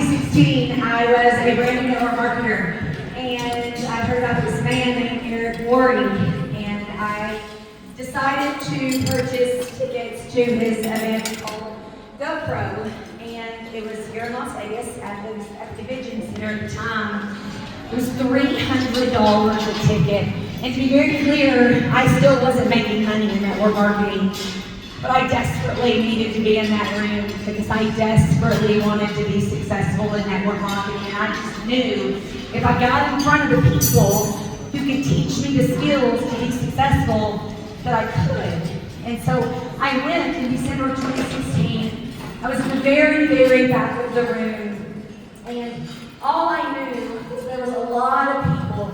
2016, I was a brand new network marketer, and I heard about this man named Eric Worre, and I decided to purchase tickets to his event called GoPro, and it was here in Las Vegas at the Convention Center at the time. It was $300 a ticket, and to be very clear, I still wasn't making money in network marketing. But I desperately needed to be in that room because I desperately wanted to be successful in network marketing. And I just knew if I got in front of the people who could teach me the skills to be successful, that I could. And so I went in December of 2016. I was in the very, very back of the room. And all I knew was there was a lot of people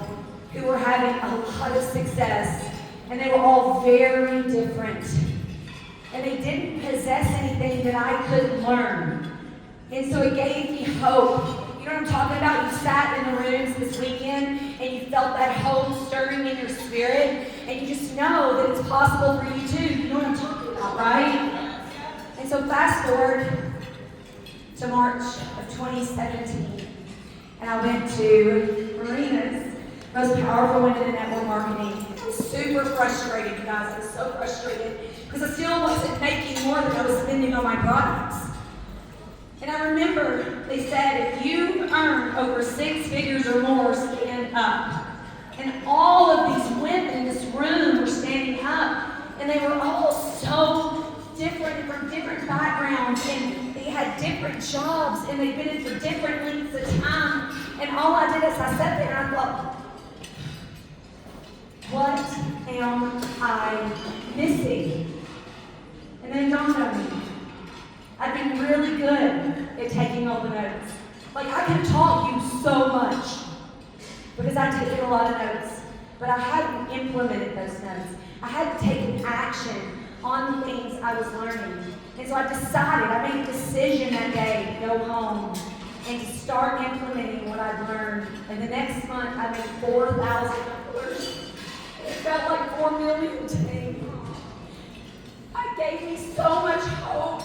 who were having a lot of success. And they were all very different. And they didn't possess anything that I couldn't learn. And so it gave me hope. You know what I'm talking about? You sat in the rooms this weekend and you felt that hope stirring in your spirit, and you just know that it's possible for you too. You know what I'm talking about, right? And so fast forward to March of 2017, and I went to Marina's most powerful women in network marketing. I was super frustrated, you guys. I was so frustrated because I still wasn't making more than I was spending on my products. And I remember they said, if you earn over 6 figures or more, stand up. And all of these women in this room were standing up, and they were all so different from different backgrounds, and they had different jobs, and they'd been in for different lengths of time. And all I did is I sat there and I thought, what am I missing? And then it dawned on me. I've been really good at taking all the notes. Like, I can taught you so much because I've taken a lot of notes, but I hadn't implemented those notes. I hadn't taken action on the things I was learning. And so I decided, I made a decision that day to go home and to start implementing what I'd learned. And the next month, I made $4,000. It felt like $4 million to me. It gave me so much hope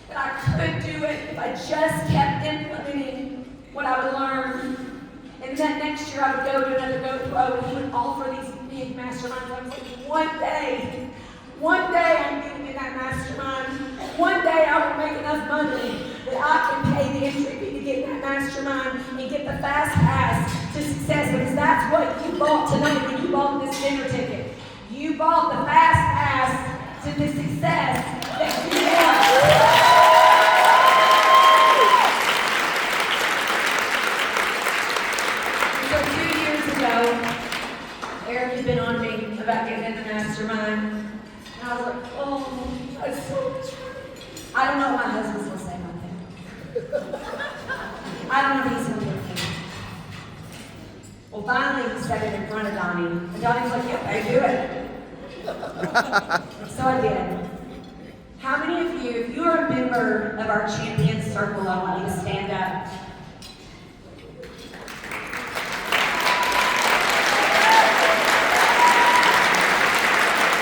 that I could do it if I just kept implementing what I would learn. And then next year I would go to another GoPro and he would offer these big masterminds. I was like, one day I'm getting in that mastermind. One day I will make enough money that I can pay the entry fee to get in that mastermind and get the fast pass to success, because that's what you bought tonight when you bought this dinner ticket. You bought the fast pass to the success that you want. So 2 years ago, Eric had been on me about getting in the mastermind. And I was like, oh, that's so much fun. I don't know what my husband's going to say about that. I don't know if he's going to do it. Well, finally he said it in front of Donnie. And Donnie was like, yeah, I do it. So I did. How many of you, if you are a member of our champion circle, I want you to stand up.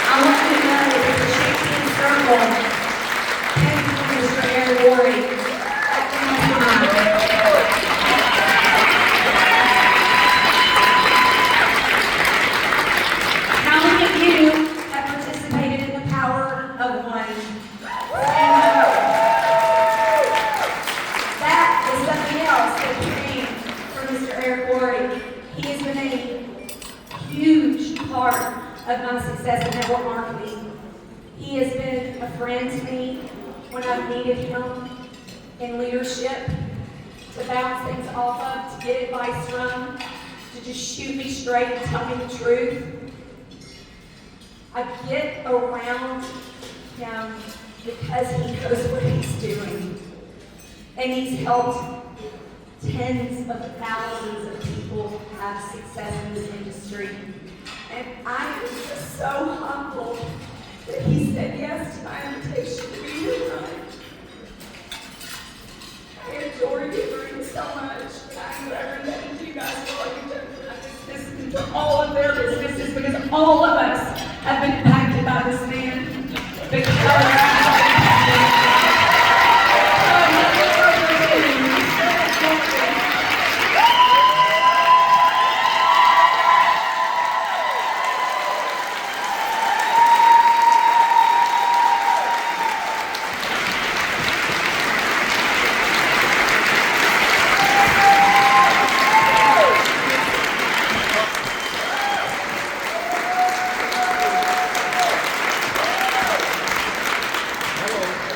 I want you to know that the champion circle came from Mr. Eric Worre. How many of you have participated in the power of one? That is something else that came from Mr. Eric Worre. He has been a huge part of my success in network marketing. He has been a friend to me when I've needed him in leadership, to bounce things off of, to get advice from, to just shoot me straight and tell me the truth. I get around him because he knows what he's doing. And he's helped tens of thousands of people have success in this industry. And I am just so humbled that he said yes to my invitation to be here tonight. I adore you very so much. I'm forever indebted to you guys for all you've done for my business and for all of their businesses, because all of us have been impacted by this man. Because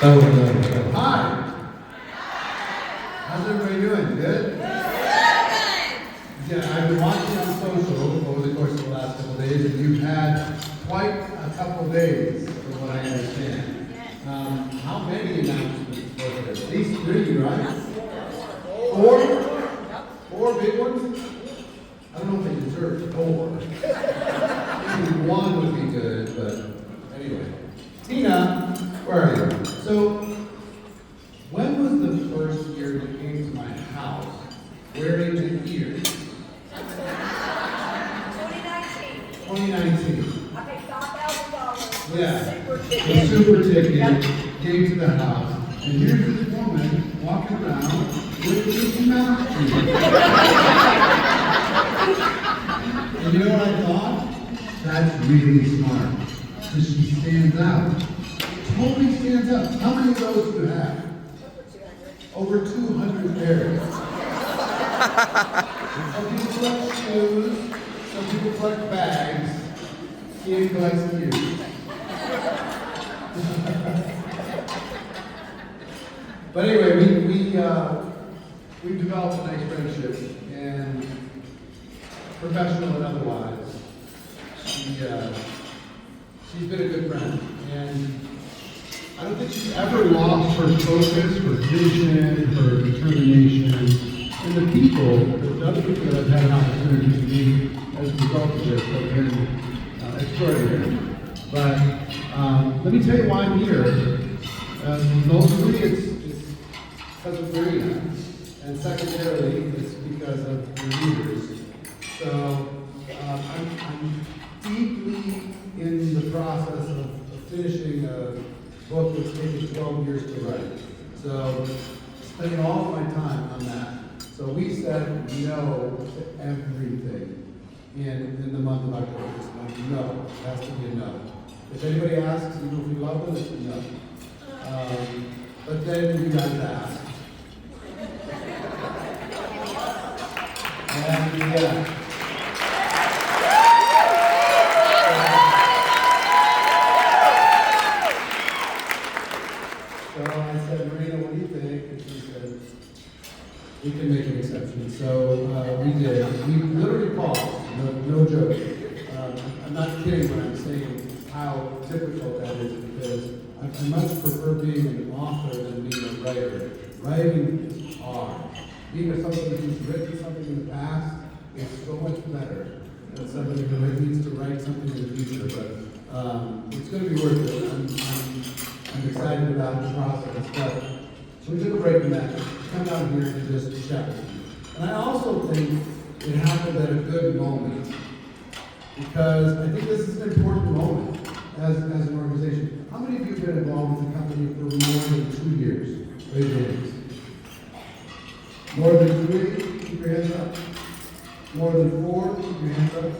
Hi. How's everybody doing? Good? Yeah, I've been watching on social over the course of the last couple of days, and you've had quite a couple of days, from what I understand. How many announcements were there? At least 3, right? 4? 4 big ones? I don't know if they deserve 4. Maybe 1 would be good, but anyway. Tina, where are you? So, when was the first year you came to my house wearing the ears? 2019. I paid $5,000. Yeah. The super ticket came to the house, and here's this woman walking around with Mickey Mouse ears. And you know what I thought? That's really smart, because she stands out. Totally stands out. How many of those do you have? Over 200 pairs. Some people collect shoes, some people collect bags, Ian collects ears. But anyway, we've developed a nice friendship, and professional and otherwise. She's been a good friend, and I don't think she's ever lost her focus, her vision, her determination, and the people, the other people that I've had an opportunity to meet as a result of this have been extraordinary. But let me tell you why I'm here. Mostly it's because of Marina, and secondarily it's because of the leaders. So I'm deeply in the process of finishing a book that's taken 12 years to write. So spending all of my time on that. So we said no to everything in the month of October. It's like no, it has to be a no. If anybody asks, even if we love them, it's a no. But then you guys asked. And yeah. So I said, Marina, what do you think? And she said, we can make an exception. So we did. We literally paused. No joke. I'm not kidding when I'm saying how difficult that is, because I much prefer being an author than being a writer. Writing is hard. Being somebody who's written something in the past is so much better than somebody who needs to write something in the future. But it's going to be worth it. I'm excited about the process. But so we took a break from that. Come down here and just chat with you. And I also think it happened at a good moment, because I think this is an important moment as an organization. How many of you have been involved with the company for more than 2 years? Raise your hands. More than 3? Keep your hands up. More than 4? Keep your hands up.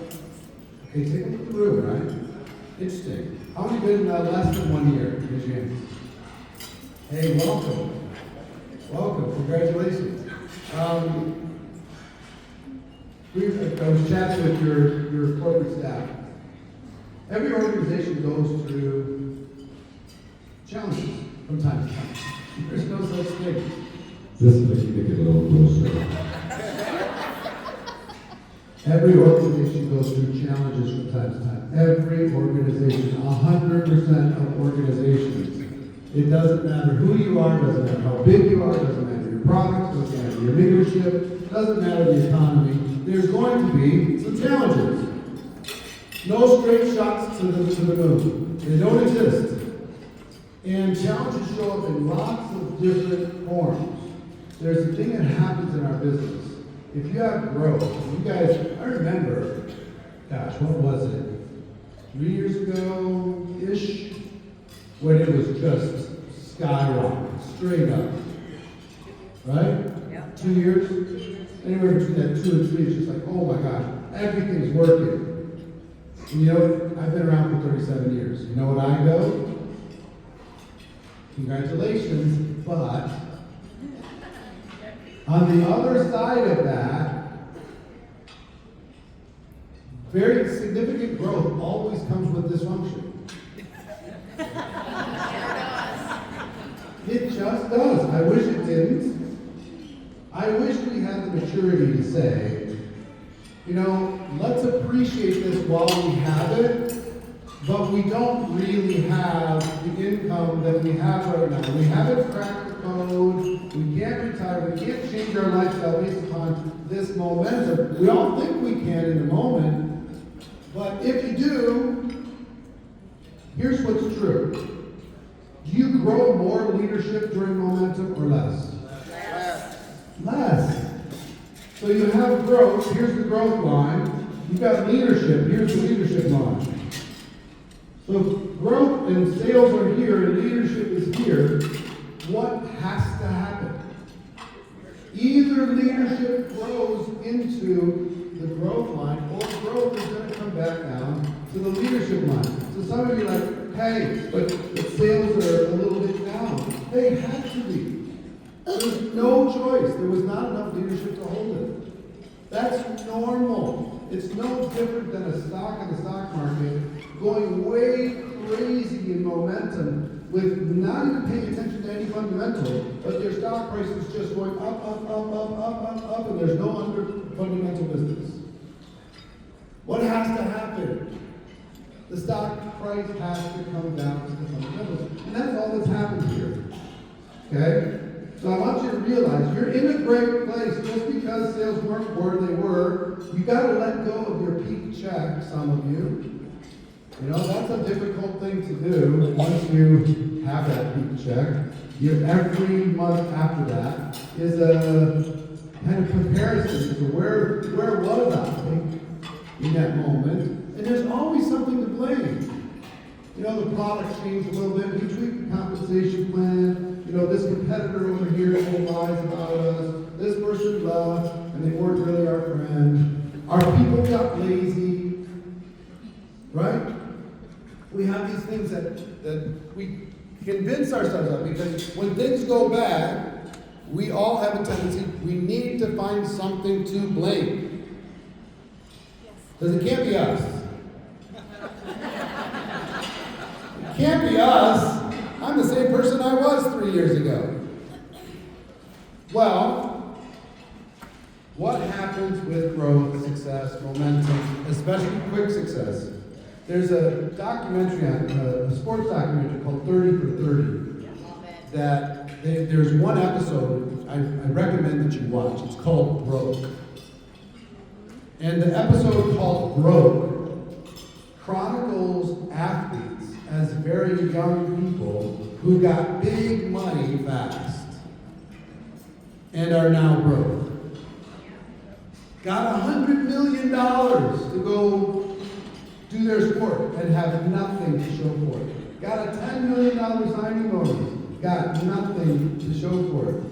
Okay, take a look at the room, right? Interesting. How many have been less than 1 year? Raise your hands. Hey, welcome. Welcome. Congratulations. I was chatting with your corporate staff. Every organization goes through challenges from time to time. There's no such thing. This is making it a little closer. Every organization goes through challenges from time to time. Every organization, 100% of organizations. It doesn't matter who you are, doesn't matter how big you are, doesn't matter your products, doesn't matter your leadership, doesn't matter the economy. There's going to be some challenges. No straight shots to the moon. They don't exist. And challenges show up in lots of different forms. There's a thing that happens in our business. If you have growth, you guys, I remember, gosh, what was it? 3 years ago-ish, when it was just skyrocket, straight up. Right? Yeah. 2 years? Anywhere between that 2 and 3, it's just like, oh my gosh, everything's working. And you know, I've been around for 37 years. You know what I go? Congratulations, but on the other side of that, very significant growth always comes with dysfunction. has the maturity to say, you know, let's appreciate this while we have it, but we don't really have the income that we have right now. We haven't cracked the code, we can't retire, we can't change our lifestyle based upon this momentum. We all think we can in the moment, but if you do, here's what's true. Do you grow more leadership during momentum or less? Less. So you have growth, here's the growth line. You've got leadership, here's the leadership line. So if growth and sales are here and leadership is here, what has to happen? Either leadership grows into the growth line or growth is going to come back down to the leadership line. So some of you are like, hey, but sales are a little bit down. They had to be. There was no choice. There was not enough leadership to hold it. That's normal. It's no different than a stock in the stock market going way crazy in momentum with not even paying attention to any fundamental, but their stock price is just going up, and there's no fundamental business. What has to happen? The stock price has to come down to the fundamentals. And that's all that's happened here. Okay? So I want you to realize you're in a great place just because sales weren't where they were. You got to let go of your peak check, some of you. You know, that's a difficult thing to do once you have that peak check. Every month after that is a kind of comparison to where was I in that moment. And there's always something to blame. You know, the product changed a little bit. We tweaked the compensation plan. You know, this competitor over here told lies about us. This person left, and they weren't really our friend. Our people got lazy, right? We have these things that we convince ourselves of, because when things go bad, we all have a tendency, we need to find something to blame. Because it can't be us. It can't be us. I'm the same person I was 3 years ago. Well, what happens with growth, success, momentum, especially quick success? There's a documentary, a sports documentary called 30 for 30. That there's one episode I recommend that you watch. It's called Broke. And the episode called Broke chronicles athletes as very young people who got big money fast and are now broke. Got $100 million to go do their sport and have nothing to show for it. Got a $10 million signing bonus, got nothing to show for it.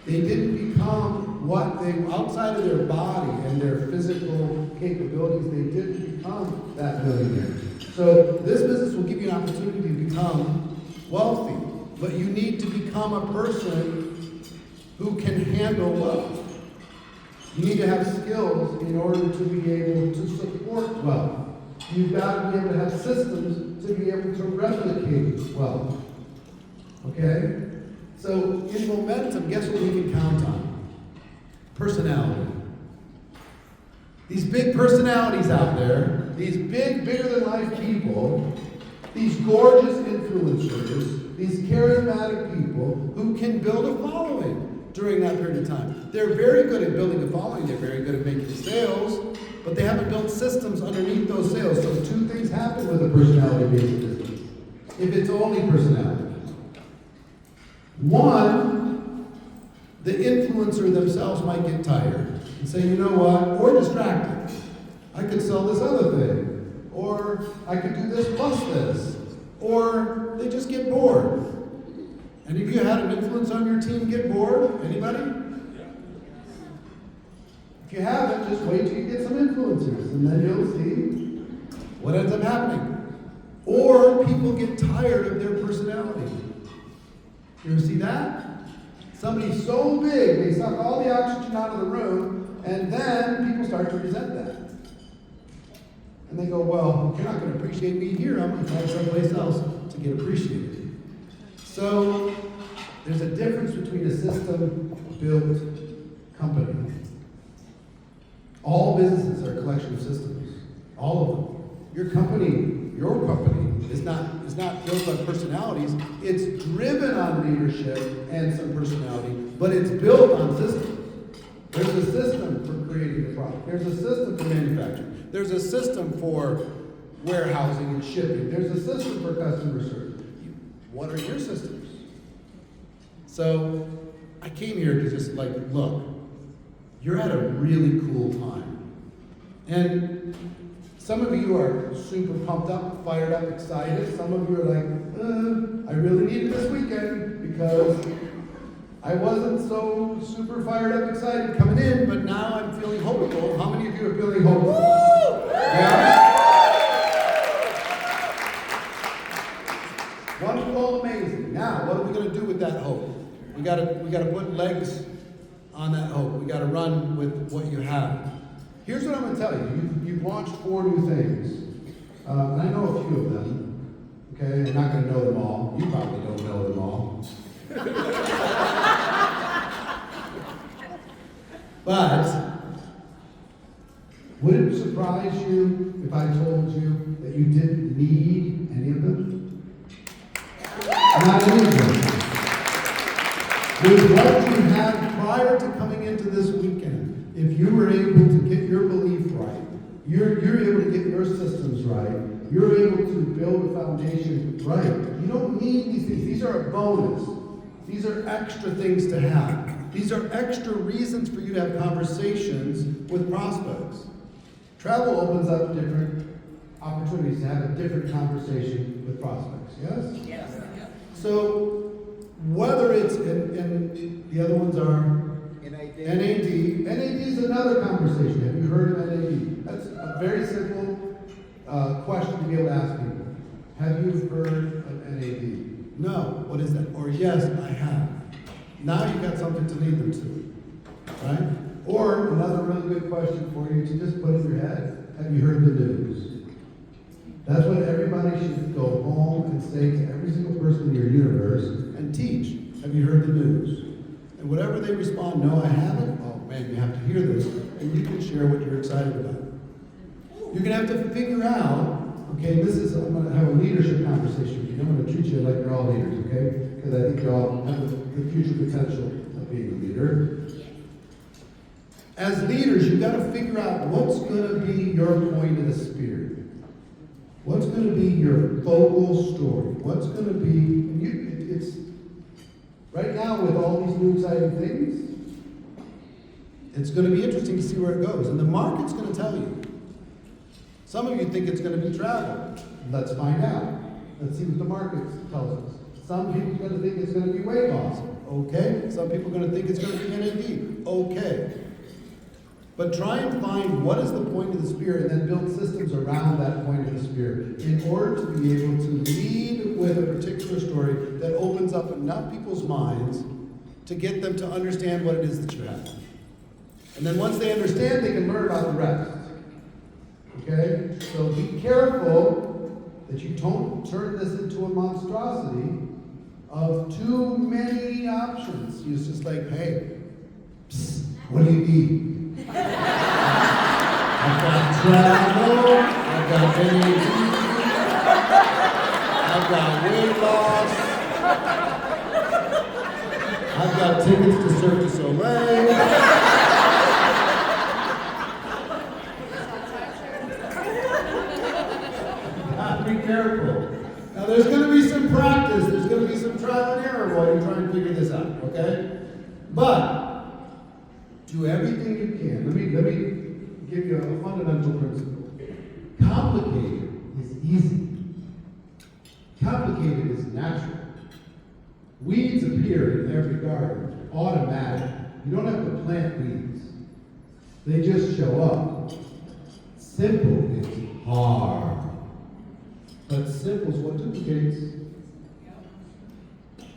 They didn't become what they, outside of their body and their physical capabilities, they didn't become that millionaire. So this business will give you an opportunity to become wealthy, but you need to become a person who can handle wealth. You need to have skills in order to be able to support wealth. You've got to be able to have systems to be able to replicate wealth. Okay? So in momentum, guess what we can count on? Personality. These big personalities out there, these big, bigger-than-life people, these gorgeous influencers, these charismatic people who can build a following during that period of time. They're very good at building a following. They're very good at making sales, but they haven't built systems underneath those sales. So two things happen with a personality-based business, if it's only personality. One, the influencer themselves might get tired and say, you know what, or distracted. I could sell this other thing, or I could do this plus this, or they just get bored. Any of you had an influence on your team get bored? Anybody? If you haven't, just wait till you get some influencers, and then you'll see what ends up happening. Or people get tired of their personality. You ever see that? Somebody's so big, they suck all the oxygen out of the room, and then people start to resent that. And they go, well, you're not going to appreciate me here, I'm going to find someplace else to get appreciated. So, there's a difference between a system built company. All businesses are a collection of systems. All of them. Your company is not built on personalities. It's driven on leadership and some personality, but it's built on systems. There's a system for creating the product. There's a system for manufacturing. There's a system for warehousing and shipping. There's a system for customer service. What are your systems? So I came here to just like, look, you're at a really cool time. And some of you are super pumped up, fired up, excited. Some of you are like, I really need it this weekend because I wasn't so super fired up, excited coming in, but now I'm feeling hopeful. How many of you are feeling hopeful? Yeah? Wonderful, amazing. Now, what are we going to do with that hope? We got to put legs on that hope. We got to run with what you have. Here's what I'm going to tell you. You've launched 4 new things. And I know a few of them. Okay, I'm not going to know them all. You probably don't know them all. But would it surprise you if I told you that you didn't need any of them? Not any of them. With what you had prior to coming into this weekend, if you were able to get your belief right, you're able to get your systems right, you're able to build a foundation right. You don't need these things. These are a bonus. These are extra things to have. These are extra reasons for you to have conversations with prospects. Travel opens up different opportunities to have a different conversation with prospects, yes? Yes. So, whether it's, and the other ones are NAD. NAD is another conversation. Have you heard of NAD? That's a very simple question to be able to ask people. Have you heard of NAD? No. What is that? Or yes, I have. Now you've got something to lead them to, right? Or another really good question for you to just put in your head. Have you heard the news? That's what everybody should go home and say to every single person in your universe and teach. Have you heard the news? And whatever they respond, no, I haven't. Oh man, you have to hear this. And you can share what you're excited about. You're going to have to figure out, okay, I'm going to have a leadership conversation with you. I'm going to treat you like you're all leaders, okay? Because I think you all have the future potential of being a leader. As leaders, you've got to figure out what's going to be your point of the spear. What's going to be your focal story? What's going to be, it's right now with all these new exciting things, it's going to be interesting to see where it goes. And the market's going to tell you. Some of you think it's going to be travel. Let's find out. Let's see what the market tells us. Some people are going to think it's going to be weight loss. Okay. Some people are going to think it's going to be NAD. Okay. But try and find what is the point of the spear and then build systems around that point of the spear in order to be able to lead with a particular story that opens up enough people's minds to get them to understand what it is that you have. And then once they understand, they can learn about the rest. Okay? So be careful that you don't turn this into a monstrosity of too many options. It's just like, hey, psst, what do you need? I've got travel, I've got NAD, I've got weight loss, I've got tickets to Cirque du Soleil. Be careful. Now there's going to be some practice, there's going to be some trial and error while you're trying to figure this out, okay? But do everything you can. Let me give you a fundamental principle. Complicated is easy. Complicated is natural. Weeds appear in every garden, automatic. You don't have to plant weeds. They just show up. Simple is hard. But simple is what duplicates.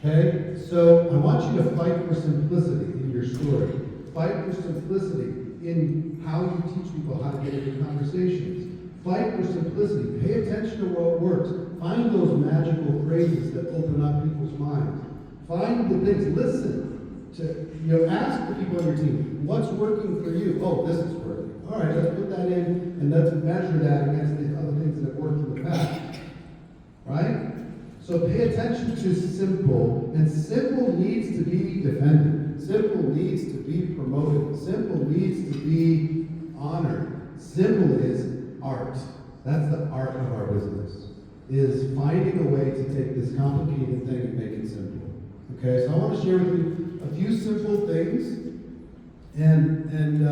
Okay? So I want you to fight for simplicity in your story. Fight for simplicity in how you teach people how to get into conversations. Fight for simplicity. Pay attention to what works. Find those magical phrases that open up people's minds. Find the things. Listen ask the people on your team, what's working for you? Oh, this is working. All right, let's put that in and let's measure that against the other things that have worked in the past. Right? So pay attention to simple, and simple needs to be defended. Simple needs to be promoted. Simple needs to be honored. Simple is art. That's the art of our business, is finding a way to take this complicated thing and make it simple. Okay, so I want to share with you a few simple things, and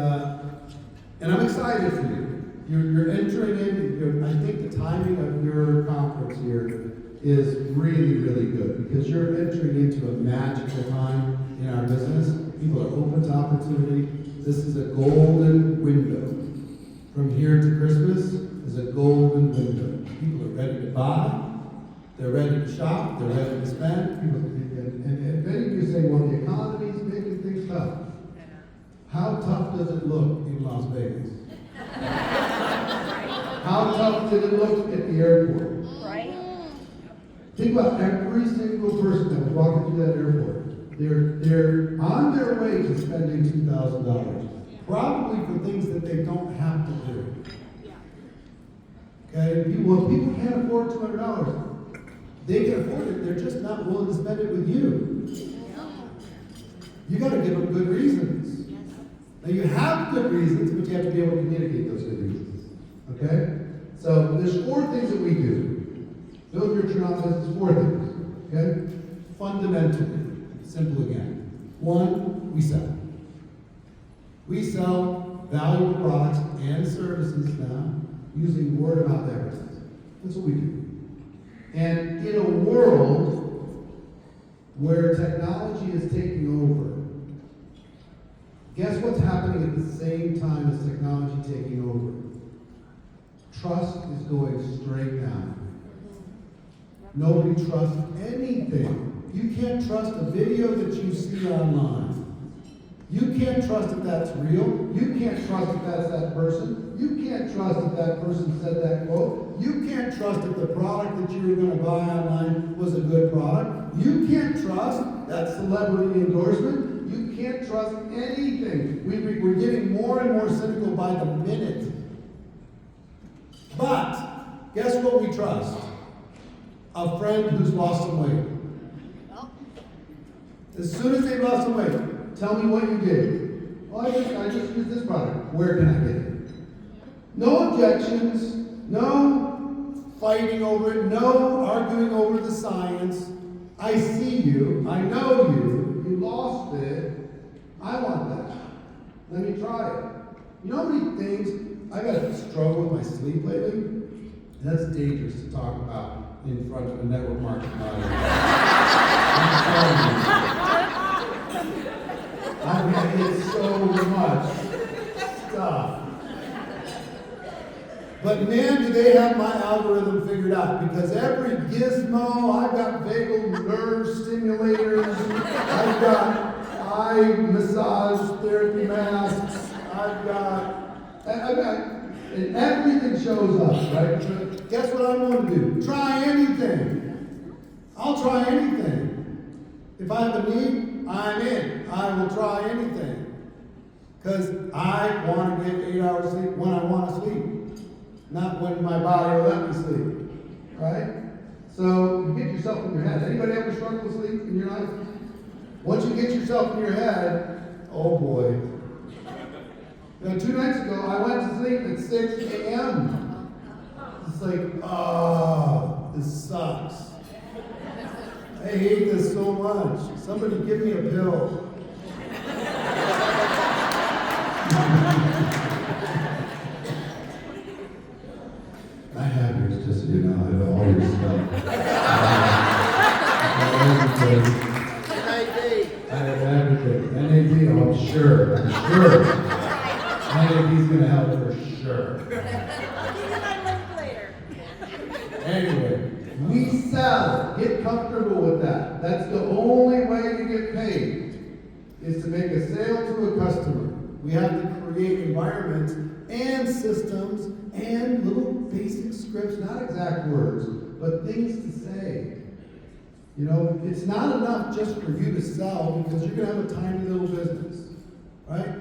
I'm excited for you. You're entering in. I think the timing of your conference here is really, really good, because you're entering into a magical time in our business. People are open to opportunity. This is a golden window. From here to Christmas is a golden window. People are ready to buy. They're ready to shop. They're ready to spend. And many of you say, well, the economy's making things tough. How tough does it look in Las Vegas? How tough did it look at the airport? Right? Think about every single person that was walking through that airport. They're on their way to spending $2,000. Probably for things that they don't have to do. Okay? People can't afford $200. They can afford it, they're just not willing to spend it with you. You got to give them good reasons. Now you have good reasons, but you have to be able to communicate those good reasons. Okay? So there's 4 things that we do. Build your true business, 4 things. Okay? Fundamentally, simple again. 1, we sell. We sell valuable products and services now using word of mouth advertising. That's what we do. And in a world where technology is taking over, guess what's happening at the same time as technology taking over? Trust is going straight down. Nobody trusts anything. You can't trust a video that you see online. You can't trust if that's real. You can't trust if that's that person. You can't trust if that person said that quote. You can't trust if the product that you were going to buy online was a good product. You can't trust that celebrity endorsement. You can't trust anything. We're getting more and more cynical by the minute. But guess what we trust? A friend who's lost some weight. As soon as they've lost some weight, tell me what you did. Well, I just used this product. Where can I get it? No objections, no fighting over it, no arguing over the science. I see you, I know you, you lost it. I want that. Let me try it. You know how many things, I got to struggle with my sleep lately? That's dangerous to talk about in front of a network marketing audience. I'm telling you. I mean, it's so much stuff. But man, do they have my algorithm figured out, because every gizmo, I've got vagal nerve stimulators, I've got eye massage therapy masks, and everything shows up, right? But guess what I'm going to do? Try anything. I'll try anything. If I have a need, I'm in. I will try anything. Because I want to get 8 hours sleep when I want to sleep. Not when my body will let me sleep. Right? So you get yourself in your head. Anybody ever struggle with sleep in your life? Once you get yourself in your head, oh boy. Now, 2 nights ago, I went to sleep at 6 a.m. It's like, oh, this sucks. I hate this so much. Somebody give me a pill. I have yours, just so you know. I have all your stuff. I have everything. NAD, oh, I'm sure. NAD's going to help for sure. Anyway, we sell. Get comfortable with that. That's the only way you get paid, is to make a sale to a customer. We have to create environments and systems and little basic scripts, not exact words, but things to say. You know, it's not enough just for you to sell because you're going to have a tiny little business, right?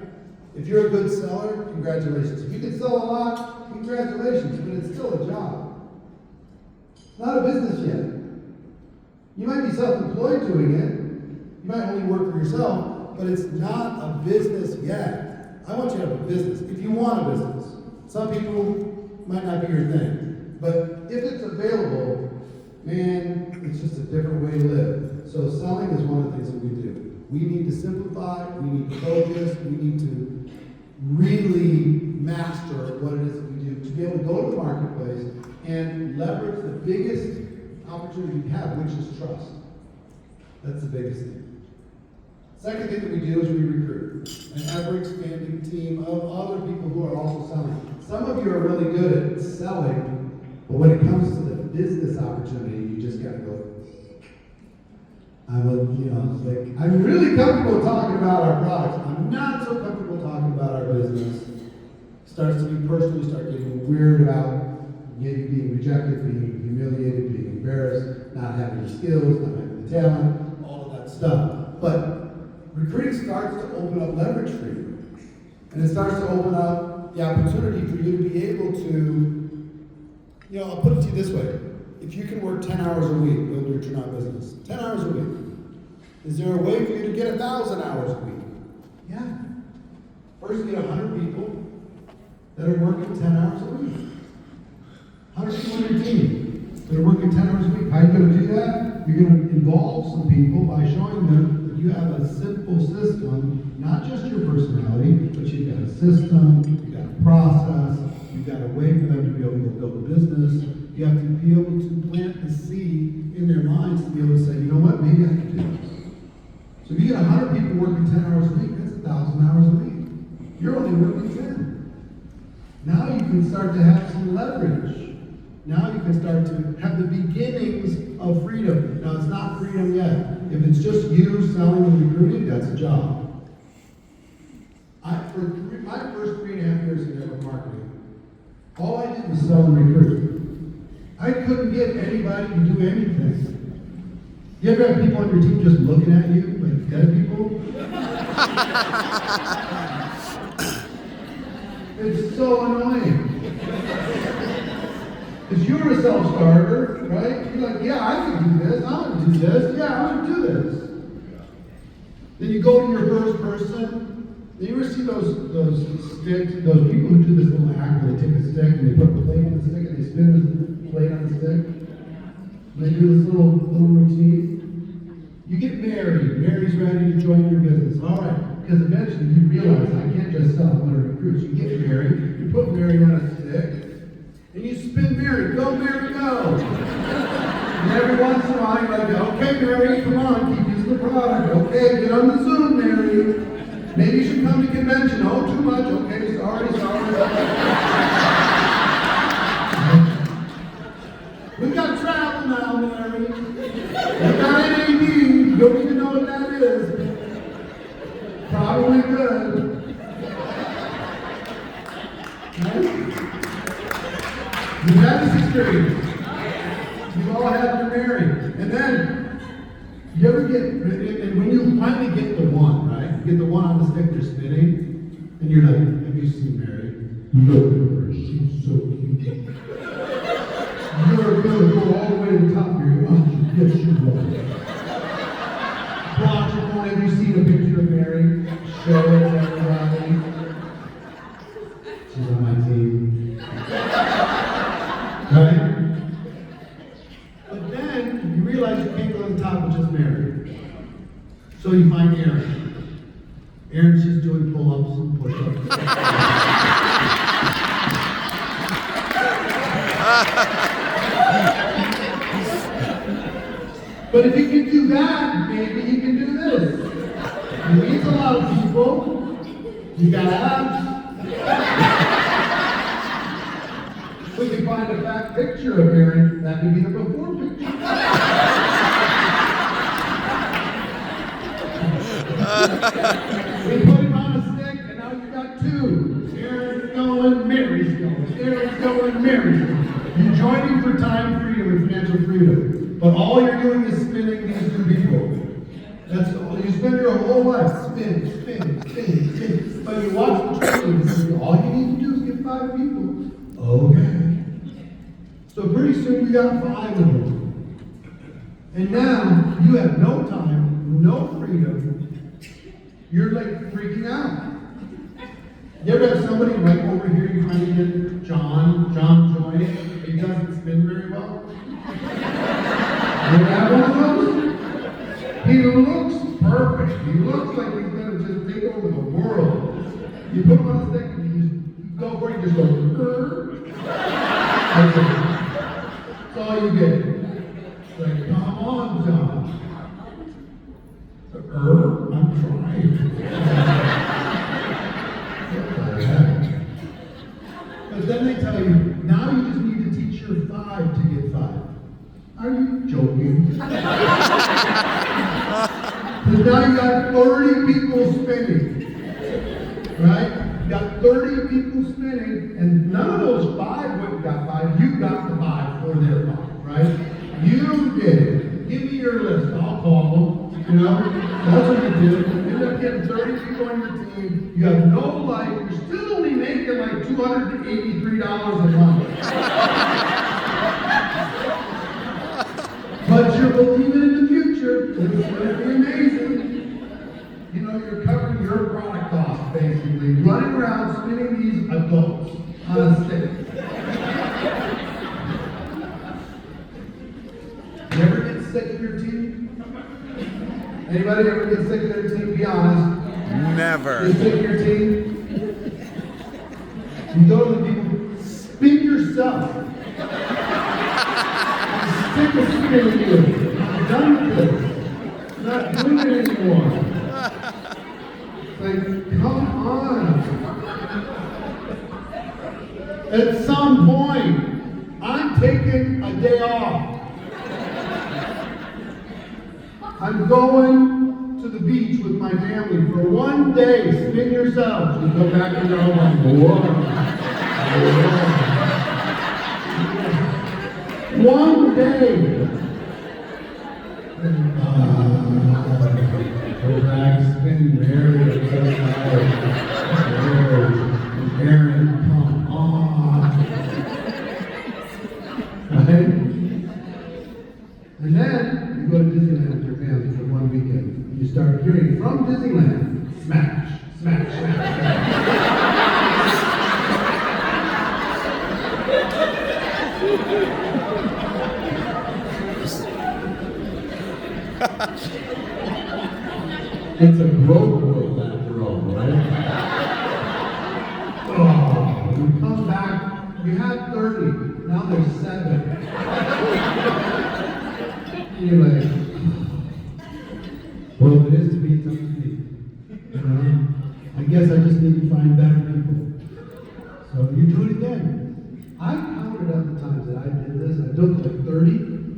If you're a good seller, congratulations. If you can sell a lot, congratulations, but it's still a job. It's not a business yet. You might be self-employed doing it. You might only work for yourself, but it's not a business yet. I want you to have a business, if you want a business. Some people might not be your thing, but if it's available, man, it's just a different way to live. So selling is one of the things that we do. We need to simplify, we need to focus, we need to really master what it is that we do to be able to go to the marketplace and leverage the biggest opportunity we have, which is trust. That's the biggest thing. Second thing that we do is we recruit an ever-expanding team of other people who are also selling. Some of you are really good at selling, but when it comes to the business opportunity, you just gotta go. I'm really comfortable talking about our products. I'm not so comfortable talking about our business. Starts to be personal, you start getting weird about maybe being rejected, being humiliated, being embarrassed, not having the skills, not having the talent, all of that stuff. But recruiting starts to open up leverage for you. And it starts to open up the opportunity for you to be able to, I'll put it to you this way. If you can work 10 hours a week, build your Trinot business, 10 hours a week, is there a way for you to get 1,000 hours a week? Yeah. First, get 100 people that are working 10 hours a week. 100 people on your team that are working 10 hours a week. How are you going to do that? You're going to involve some people by showing them that you have a simple system, not just your personality, but you've got a system, you've got a process, you've got a way for them to be able to build a business. You have to be able to plant the seed in their minds to be able to say, you know what, maybe I can do this. So if you get 100 people working 10 hours a week, that's 1,000 hours a week. You're only working 10. Now you can start to have some leverage. Now you can start to have the beginnings of freedom. Now it's not freedom yet. If it's just you selling and recruiting, that's a job. For my first 3.5 years in network marketing, all I did was sell and recruit. I couldn't get anybody to do anything. You ever have people on your team just looking at you like dead people? It's so annoying. Because you're a self-starter, right? You're like, yeah, I can do this, I'm gonna do this, yeah, I'm gonna do this. Then you go to your first person. You ever see those sticks, those people who do this little act where they take a stick and they put a plate on the stick and they spin the plate on the stick? And they do this little routine. You get married. Mary's ready to join your business. All right, because eventually you realize I can't just sell, I'm going to recruit. So you get married, you put Mary on a stick, and you spin Mary. Go, Mary, go! And every once in a while you're like, okay, Mary, come on, keep using the product. Okay, get on the Zoom, Mary. Maybe you should come to convention. Oh, too much. Okay, sorry. We've got travel now, Mary. We've got NAD. You don't even know what that is. Probably good. Right? You've had this experience. You've all had your Mary. And then, you ever get, and when you finally get the one, right? You get the one on the stick they're spinning, and you're like, have you seen Mary? Look at her, she's so cute. You're going to go all the way to the top here. Oh, yes, you will. Pull out your phone, have you seen a picture of Mary? Show it to everybody. She's on my team. Right? But then, you realize you can't go to the top with just Mary. So you find Aaron. Aaron's just doing pull-ups and push-ups. But if you can do that, maybe you can do this. He needs a lot of people. You got abs. We can find a fat picture of Aaron. That could be the before picture. We put him on a stick, and now you got two. Aaron's going, Mary's going. Aaron's going, Mary's going. You're joining for time freedom and financial freedom. But all you're doing is spinning these new people. That's all. You spend your whole life spin. But you watch the training and all you need to do is get 5 people. Okay. So pretty soon you got 5 of them. And now you have no time, no freedom. You're like freaking out. You ever have somebody right over here you're trying to get John Joy, he doesn't spin very well? You ever have one of those? He looks perfect. He looks like he's going to just take over the world. You put him on his deck and you go for it, you just go, grrr. That's it. That's all you get. It's like, come on, John. I'm trying. But then they tell you, now you just need to teach your 5 to get 5. Are you joking? Because now you got 30 people spinning. Right? You got 30 people spinning, and none of those 5 wouldn't got 5. You got the 5 for their 5, right? You did it. Give me your list. I'll call them. You know? That's what you do. You end up getting 30 people on your team. You have no life. You're still only making like $283 a month. But you're believing in the future. It's going to be amazing. You know, you're covering your product costs, basically. Running around spinning these adults on a stick. You ever get sick of your team? Anybody ever get sick of their team? Be honest. Never. You sick of your team? You go to the people, spin yourself. I'm sick of spinning you. I'm done with this. I'm not doing it anymore. Like, come on. At some point, I'm taking a day off. I'm going to the beach with my family for 1 day. Spin yourselves. You go back and go like, whoa. 1 day. Go back, spin Mary. I'm so tired. Aaron, come on. Right? And then you go to Disneyland with your family for 1 weekend. And you start hearing from Disneyland, smash, smash, smash, smash. It's a growth world after all, right? Oh, you come back, you had 30, now there's 7. You're like, well, it is to be, tough to be. You know? I guess I just need to find better people. So you do it again. I counted up the times that I did this. I took like 30,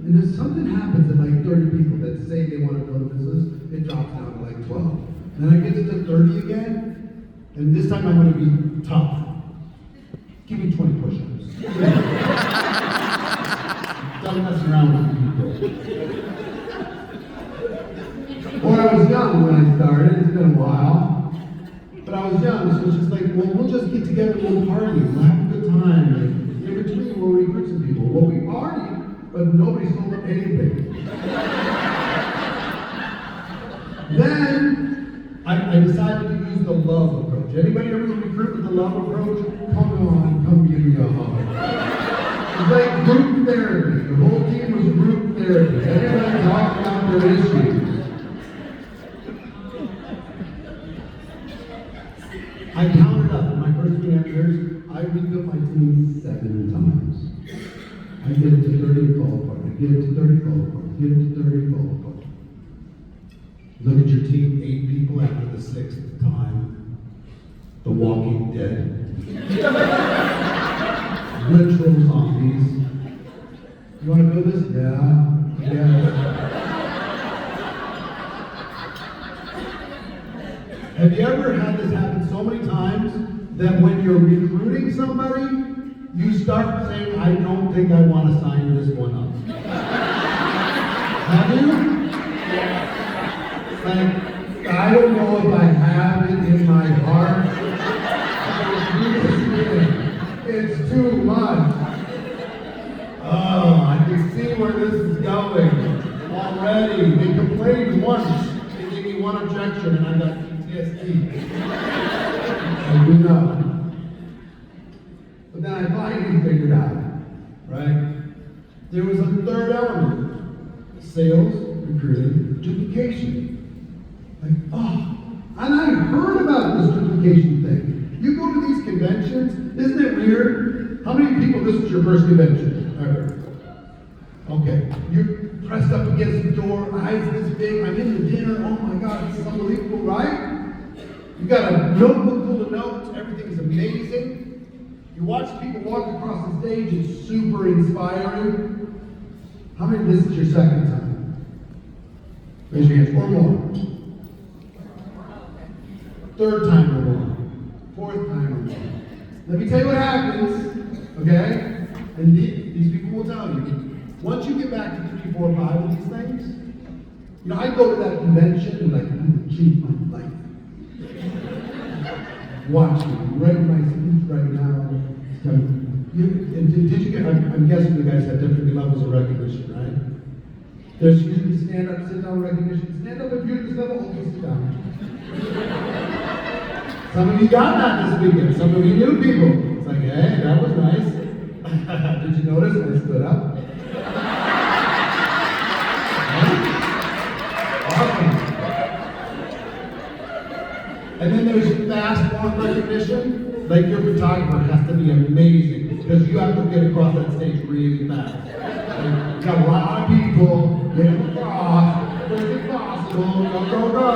and if something happens and like 30 people that say they want to build a business, it drops down to like 12. Then I get to 30 again, and this time I'm going to be tough. Give me 20 push-ups. Don't mess around with people. When I was young when I started, it's been a while, but I was young, so it's just like, well, we'll just get together and we'll party, we'll have a good time, and in between we'll recruit some people. Well, we party, but nobody sold anything. Then, I decided to use the love approach. Anybody ever recruit with the love approach? Come on, come give me a hug. It's like group therapy. The whole team was group therapy. Everybody talked about their issues. I counted up in my first 3.5 years, I rebuilt my team 7 times. I get it to 30 fall apart. I get it to 30 fall apart. Get it to 30 fall apart. Look at your team, 8 people after the 6th time. The Walking Dead. Literal zombies. You want to build this? Yeah. Yeah. Have you ever had this happen so many times that when you're recruiting somebody, you start saying, I don't think I want to sign this one up. Have you? Like, I don't know if I have it in my heart. It's too much. Oh, I can see where this is going already. They complained once. They gave me one objection and I got PTSD. I do know. But then I finally figured out, right? There was a third element. Sales, recruiting, duplication. Like, oh, and I heard about this duplication thing. You go to these conventions, isn't it weird? How many people, this is your first convention ever? Okay, you're pressed up against the door, eyes this big, I'm in the dinner, oh my God, this is unbelievable, right? You got a notebook full of notes, everything's amazing. You watch people walk across the stage, it's super inspiring. How many, this is your second time? Raise your hands, or more. Third time or more. Fourth time or more. Let me tell you what happens, okay? And these people will tell you. Once you get back to 3, 4, 5 of these things, you know, I go to that convention and like, I'm the chief of my life. Watch me, right in my speech right now. Did you get, I'm guessing you guys have different levels of recognition, right? There's usually stand up, sit down recognition. Stand up if you're at this level, okay, sit down. Some of you got that this weekend. Some of you new people. It's like, hey, that was nice. Did you notice I stood up? Awesome. And then there's fast walk recognition. Like your photographer has to be amazing because you have to get across that stage really fast. You got a lot of people getting across. Where's it possible? Go, go, go.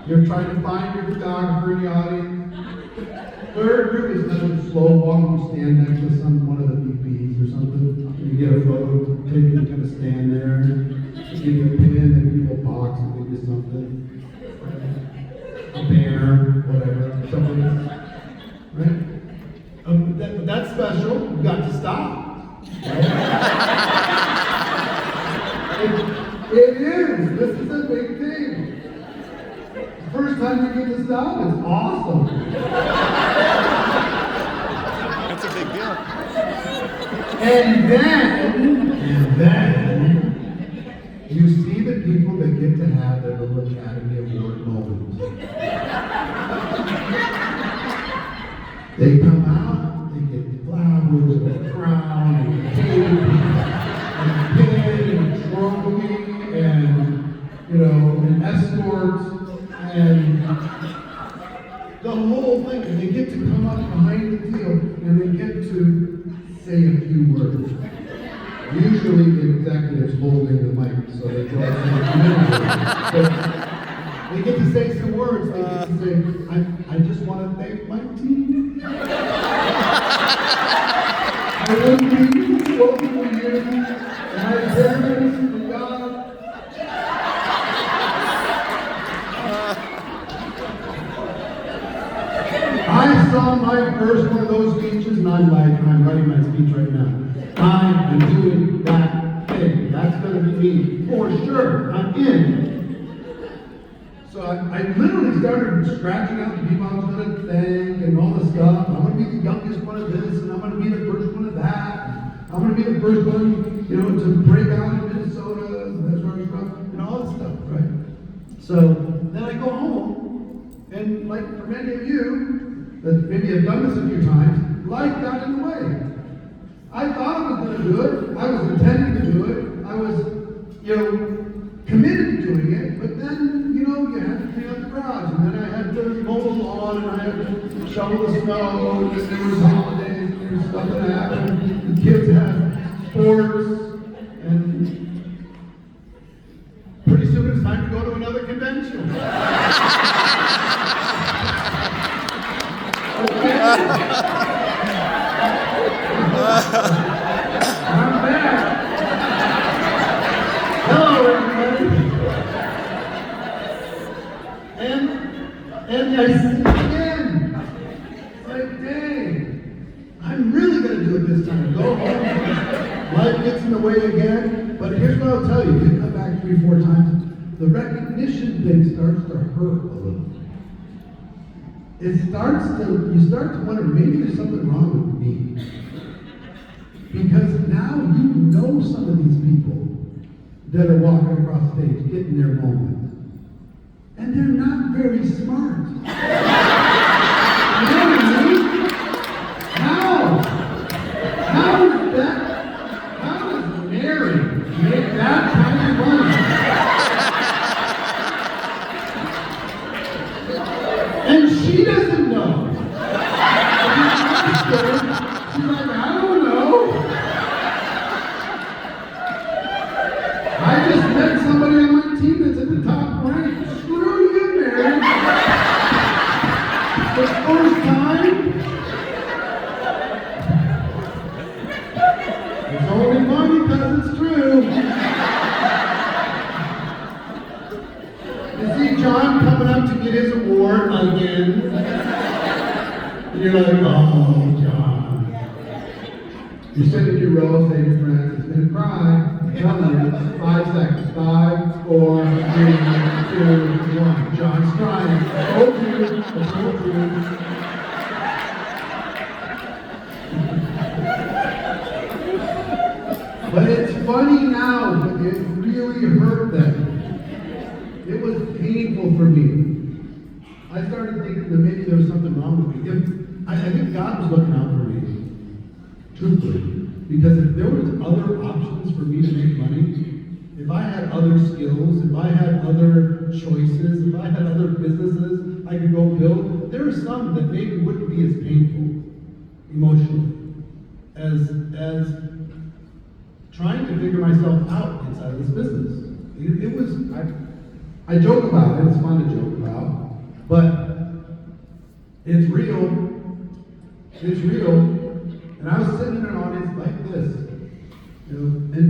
You're trying to find your photographer in the audience. Third group is kind of slow walk. You stand next to one of the VPs or something. You get a photo taken, you kind of stand there. You give you a pin, and people box and give you something. A banner, whatever, something. Right? That's special. You got to stop. Right? It is. This is a big thing. First time you get to stop, it's awesome. That's a big deal. And then, you see the people that get to have their little Academy Award moments. They come out, they get flowers and a crown and a cake and a pin and a trophy and, you know, an escort. And the whole thing, and they get to come up behind the deal and they get to say a few words. Usually the executive's holding the mic, so they go they get to say some words. They get to say, I just want to thank my team. I wouldn't be spoken for you, and my parents and God. I saw my first one of those speeches, and I'm writing my speech right now. I am doing that thing. That's going to be me. For sure. I'm in. So I literally started scratching out the people I was going to thank and all the stuff. I'm going to be the youngest one of this, and I'm going to be the first one of that. I'm going to be the first one, you know, to break out in Minnesota. That's where I'm from. And all this stuff, right? So then I go home, and like for many of you, that maybe have done this a few times, life got in the way. I thought I was going to do it. I was intending to do it. I was, you know, committed to doing it. But then, you know, you had to clean up the garage. And then I had to mow the lawn. And I had to shovel the snow. And there was holidays. And there was stuff that happened. The kids had sports. And pretty soon it was time to go to another convention. I'm back. Hello, everybody. And I see it again. It's like, dang, I'm really going to do it this time. Go home. Life gets in the way again. but here's what I'll tell you, you come back 3-4 times, the recognition thing starts to hurt a little. You start to wonder, maybe there's something wrong with me. Because now you know some of these people that are walking across stage, getting their moment. And they're not very smart. You know what I mean? How does Mary make that kind of money? And she doesn't know. She's like, I don't know. I just met somebody on my team that's at the top rank. Screw you, Mary. The first time. It's only funny because it's true. You see John coming up to get his award again. And you're like, oh, John. You're sitting in your row, saying to your friends, it's going to cry. I'm telling you, 5 seconds. 5, 4, 3, 2, 1. John's crying. I told you. But it's funny now, but it really hurt them. It was painful for me. I started thinking that maybe there was something wrong with me. I think God was looking out for me, truthfully. Because if there was other options for me to make money, if I had other skills, if I had other choices, if I had other businesses I could go build, there are some that maybe wouldn't be as painful emotionally as trying to figure myself out inside of this business. I joke about it, it's fun to joke about, but it's real. It's real. And I was sitting in an audience like this, you know, and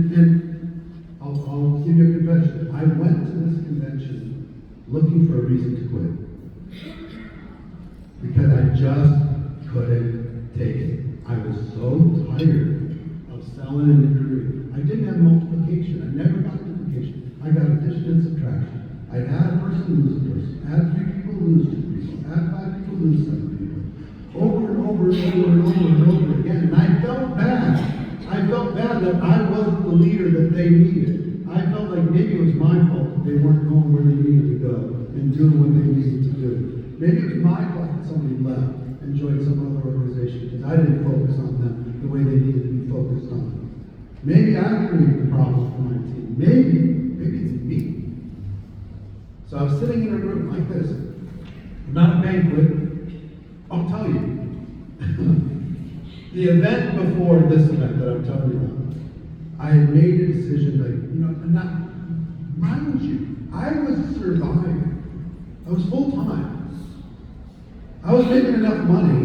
I'll give you a confession. I went to this convention looking for a reason to quit. Because I just couldn't take it. I was so tired of selling in the career. I didn't have multiplication. I never got multiplication. I got addition and subtraction. I'd add a person, lose a person. Add 3 people, lose 2 people. Add 5 people, lose 7 people. Over and over and over and over and over again. And I felt bad. I felt bad that I wasn't the leader that they needed. I felt like maybe it was my fault that they weren't going where they needed to go and doing what they needed to do. Maybe it was my fault that somebody left and joined some other organization because I didn't focus on them the way they needed to be focused on. Maybe I created the problem for my team. Maybe it's me. So I was sitting in a room like this, not a banquet. I'll tell you. The event before this event that I'm telling you about, I had made a decision like, mind you, I was surviving. I was full time. I was making enough money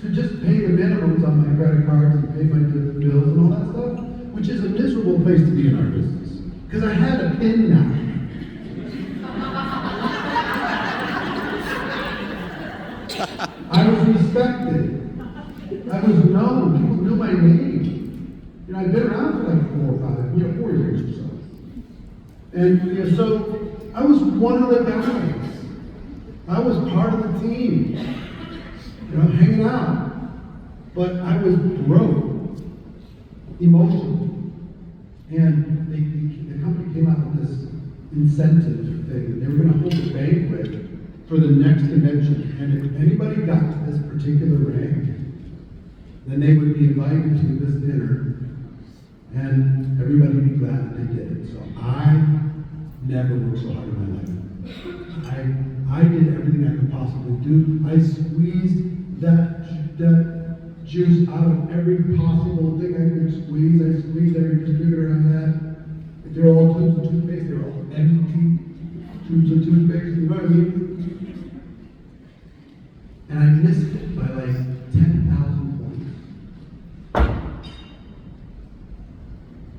to just pay the minimums on my credit cards and pay my bills and all that stuff, which is a miserable place to be in our business. Because I had a pin now. I was respected. I was known. People knew my name. You know, I'd been around for like 4 years or so. And so I was one of the guys. I was part of the team. Hanging out. But I was broke emotionally. And the company came out with this incentive thing that they were going to hold a banquet for the next convention. And if anybody got to this particular rank, then they would be invited to this dinner, and everybody would be glad that they did it. So I never worked so hard in my life. I did everything I could possibly do. I squeezed that juice out of every possible thing I could squeeze. I squeezed every distributor I had. If they're all tubes of toothpaste, they're all empty tubes of toothpaste, you know what I mean? And I missed it by like 10,000 points.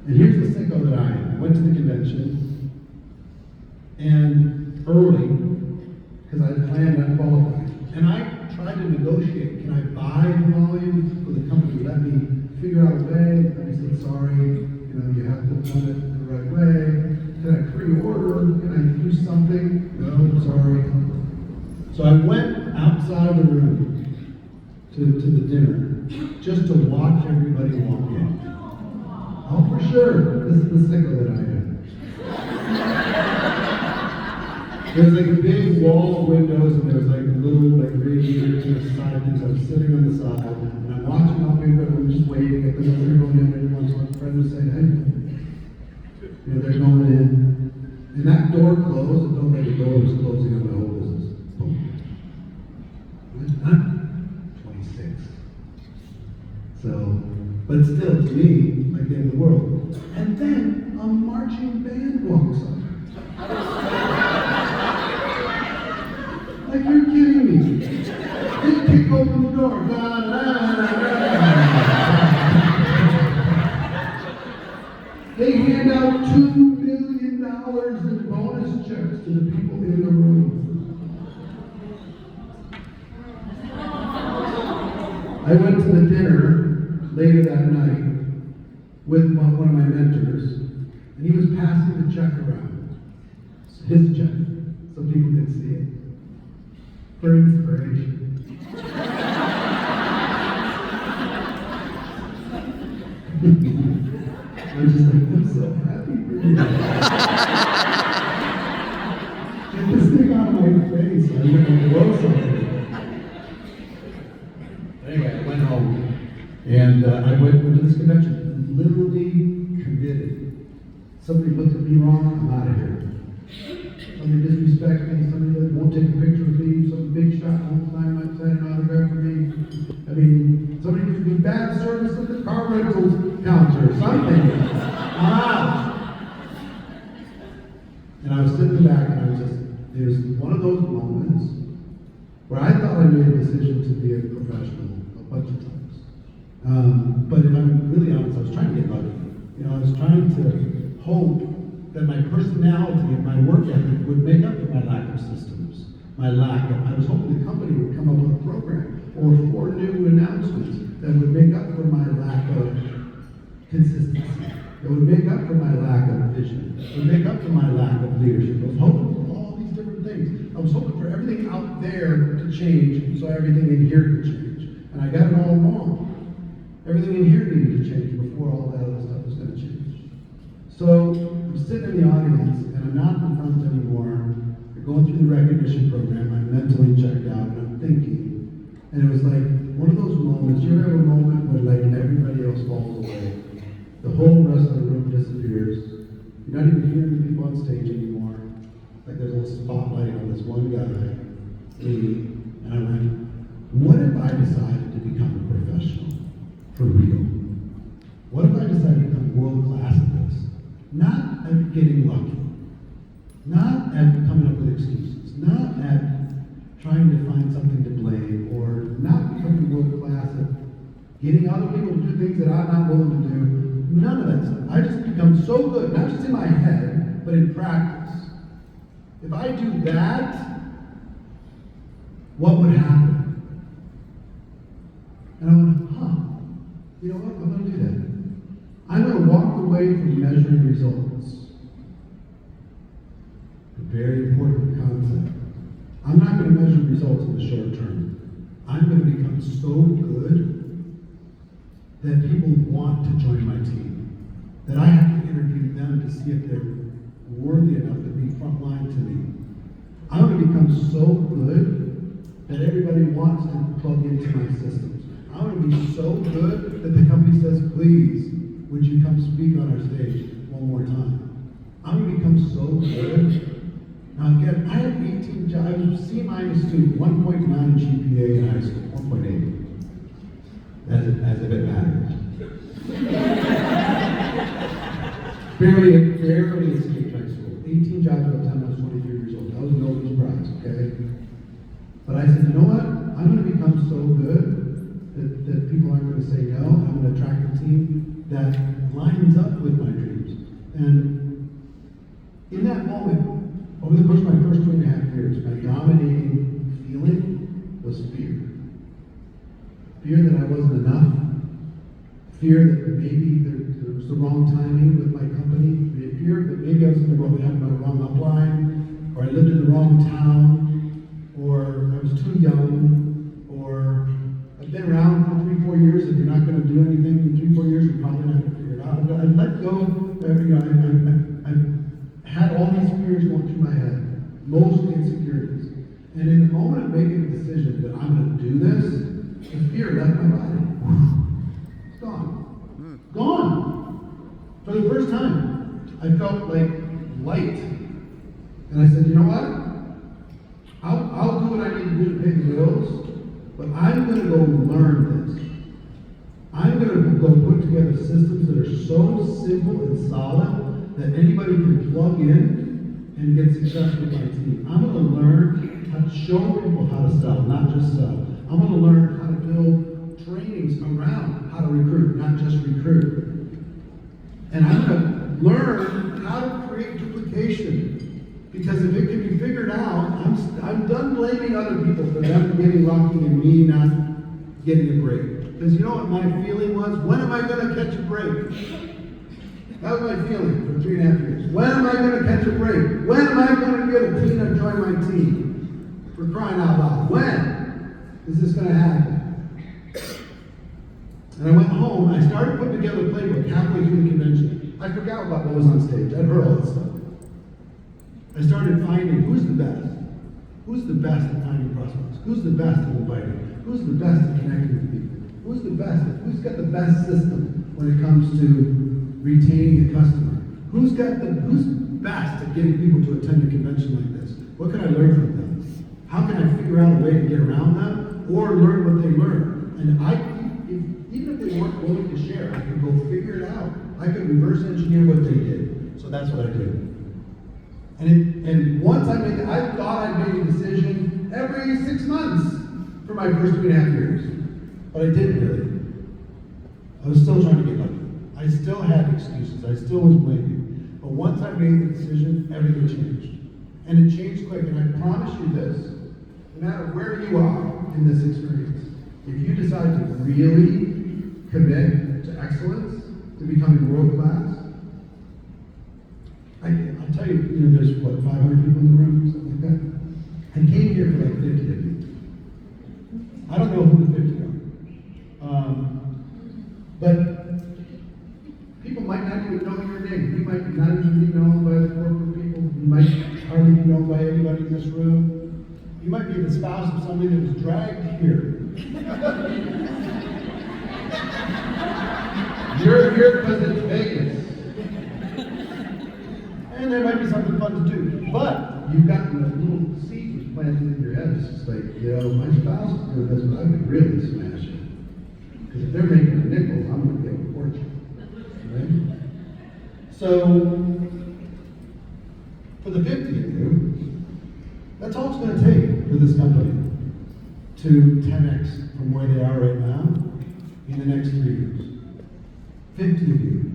And here's the sicko that I am. I went to the convention, and early, because I had planned on qualifying. And I tried to negotiate, can I buy the volume? Will the company let me figure out a way? And they said, sorry, you you have to have done it the right way. Can I pre-order? Can I do something? No, sorry. So I went outside of the room to the dinner just to watch everybody walk in. Oh, for sure, this is the sickle that I am. There's like a big wall of windows, and there's like a little like radiator to the side things. I was sitting on the side, and I'm watching all people, and I'm just waiting at the door going in, and once my friend was saying, hey, you know, they're going in. And that door closed, and don't let the door was closing on my whole business. Boom. Huh? 26. So, but still, to me, like the end of the world. And then a marching band walks up. Like, you're kidding me. They kick open the door. Da, da, da, da, da. They hand out $2 million in bonus checks to the people in the room. I went to the dinner later that night with one of my mentors, and he was passing the check around. His check, so people could see it. For inspiration. I'm just like, I'm so happy for you. Get this thing out of my face. I'm gonna blow something. Anyway, I went home, and I went to this convention, literally committed. Somebody looked at me wrong, I'm out of here. Somebody disrespects me, somebody that won't take a picture with me, some big shot won't sign an autograph for me. I mean, somebody gives me bad service at the car rental counter, something. I'm out. And I was sitting back, and it was one of those moments where I thought I made a decision to be a professional a bunch of times. But if I'm really honest, I was trying to get lucky. You know, I was trying to hope that my personality and my work ethic would make up for my lack of systems, I was hoping the company would come up with a program or 4 new announcements that would make up for my lack of consistency, that would make up for my lack of vision, that would make up for my lack of leadership. I was hoping for all these different things. I was hoping for everything out there to change so everything in here could change. And I got it all wrong. Everything in here needed to change before all that other stuff was going to change. So I'm sitting in the audience, and I'm not in front anymore. We're going through the recognition program. I'm mentally checked out, and I'm thinking. And it was like one of those moments. You ever have a moment when like everybody else falls away? The whole rest of the room disappears. You're not even hearing the people on stage anymore. Like there's a little spotlight on this one guy, me, and I went, what if I decided to become a professional? For real. What if I decided to become world class at this? Not at getting lucky. Not at coming up with excuses. Not at trying to find something to blame, or not becoming world class at getting other people to do things that I'm not willing to do. None of that stuff. I just become so good, not just in my head, but in practice. If I do that, what would happen? And I went, you know what? I'm going to do that. I'm going to walk away from measuring results. A very important concept. I'm not going to measure results in the short term. I'm going to become so good that people want to join my team. That I have to interview them to see if they're worthy enough to be frontline to me. I'm going to become so good that everybody wants to plug into my systems. I'm going to be so good that the company says, please, would you come speak on our stage one more time? I'm going to become so good. Now again, I have 18 jobs. I was a C-minus student, 1.9 GPA in high school, 1.8. As if it matters. barely escaped high school. 18 jobs by the time I was 23 years old. That was no surprise, okay? But I said, you know what? I'm going to become so good that people aren't going to say no. I'm going to attract a team that lines up with my dreams. And in that moment, over the course of my first 2.5 years, my dominating feeling was fear. Fear that I wasn't enough. fear that maybe there was the wrong timing with my company, fear that maybe I was in the wrong, had my wrong upline, or I lived in the wrong town, or I was too young, or I've been around for 3-4 years. If you're not going to do anything in 3-4 years, you're probably not going to figure it out. I let go. I had all these fears going through my head, mostly insecurities. And in the moment of making a decision that I'm going to do this, the fear left my body. It's gone. Gone. For the first time, I felt like light. And I said, you know what? I'll do what I need to do to pay the bills, but I'm going to go learn this. I'm going to go put together systems that are so simple and solid that anybody can plug in and get success with my team. I'm going to learn how to show people how to sell, not just sell. I'm going to learn how to build trainings around how to recruit, not just recruit. And I'm going to learn how to create duplication. Because if it can be figured out, I'm done blaming other people for them getting lucky and me not getting a break. Because you know what my feeling was? When am I going to catch a break? That was my feeling for 3.5 years. When am I going to catch a break? When am I going to get a team to join my team? For crying out loud. When is this going to happen? And I went home, I started putting together a playbook halfway through the convention. I forgot about what was on stage. I'd heard all this stuff. I started finding who's the best. Who's the best at finding prospects? Who's the best at inviting? Who's the best at connecting with people? Who's the best? Who's got the best system when it comes to retaining a customer? Who's best at getting people to attend a convention like this? What can I learn from them? How can I figure out a way to get around them or learn what they learn? And even if they weren't willing to share, I could go figure it out. I could reverse engineer what they did. So that's what I did. And once I thought I made a decision every 6 months for my first 2.5 years. But I didn't really. I was still trying to get lucky. I still had excuses. I still was blaming. But once I made the decision, everything changed. And it changed quick. And I promise you this, no matter where you are in this experience, if you decide to really commit to excellence, to becoming world class, I'll tell you, there's what, 500 people in the room, something like that. I came here for like 50 of you. I don't know who the 50 are. But people might not even know your name. You might not even be known by the corporate people. You might hardly be known by anybody in this room. You might be the spouse of somebody that was dragged here. You're here because it's Vegas. And there might be something fun to do. But you've got a little seed was planted in your head. It's just like, my spouse is doing this, but I could really smash it. Because if they're making a nickel, I'm going to get a fortune. Right? So, for the 50 of you, that's all it's going to take for this company to 10x from where they are right now in the next 3 years. 50 of you.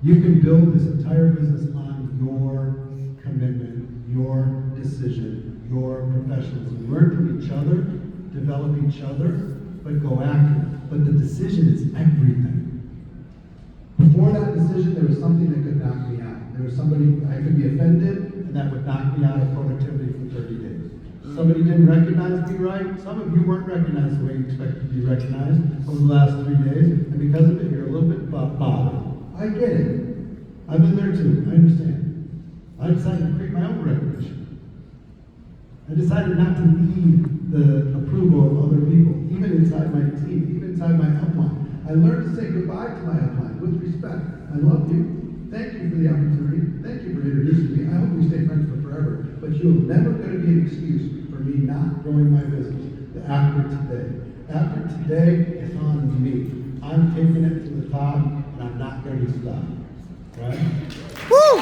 You can build this entire business on your commitment, your decision, your professionalism. Learn from each other, develop each other, but go after it. But the decision is everything. Before that decision, there was something that could knock me out. There was somebody, I could be offended, and that would knock me out of productivity for 30 days. Somebody didn't recognize me right. Some of you weren't recognized the way you expected to be recognized over the last 3 days, and because of it, you're a little bit bothered. I get it. I've been there too. I understand. I decided to create my own recognition. I decided not to need the approval of other people, even inside my team, even inside my upline. I learned to say goodbye to my upline with respect. I love you. Thank you for the opportunity. Thank you for introducing me. I hope we stay friends for forever. But you're never going to be an excuse for me not growing my business after today. After today, it's on me. I'm taking it to the top, and I'm not going to stop. Right? Woo!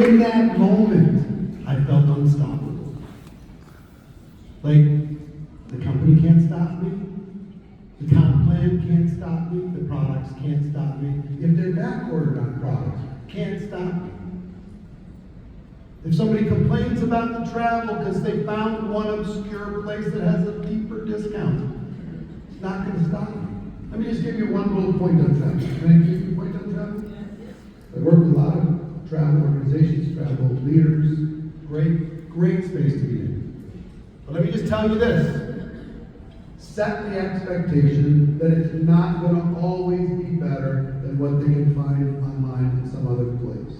In that moment, I felt unstoppable. Like, the company can't stop me. The comp plan can't stop me. The products can't stop me. If they're backordered on products, can't stop me. If somebody complains about the travel because they found one obscure place that has a deeper discount, it's not going to stop me. Let me just give you one little point on travel. Can I give you a point on travel? I work with a lot of travel organizations, travel leaders, great space to be in. But let me just tell you this. Set the expectation that it's not going to always be better than what they can find online in some other place.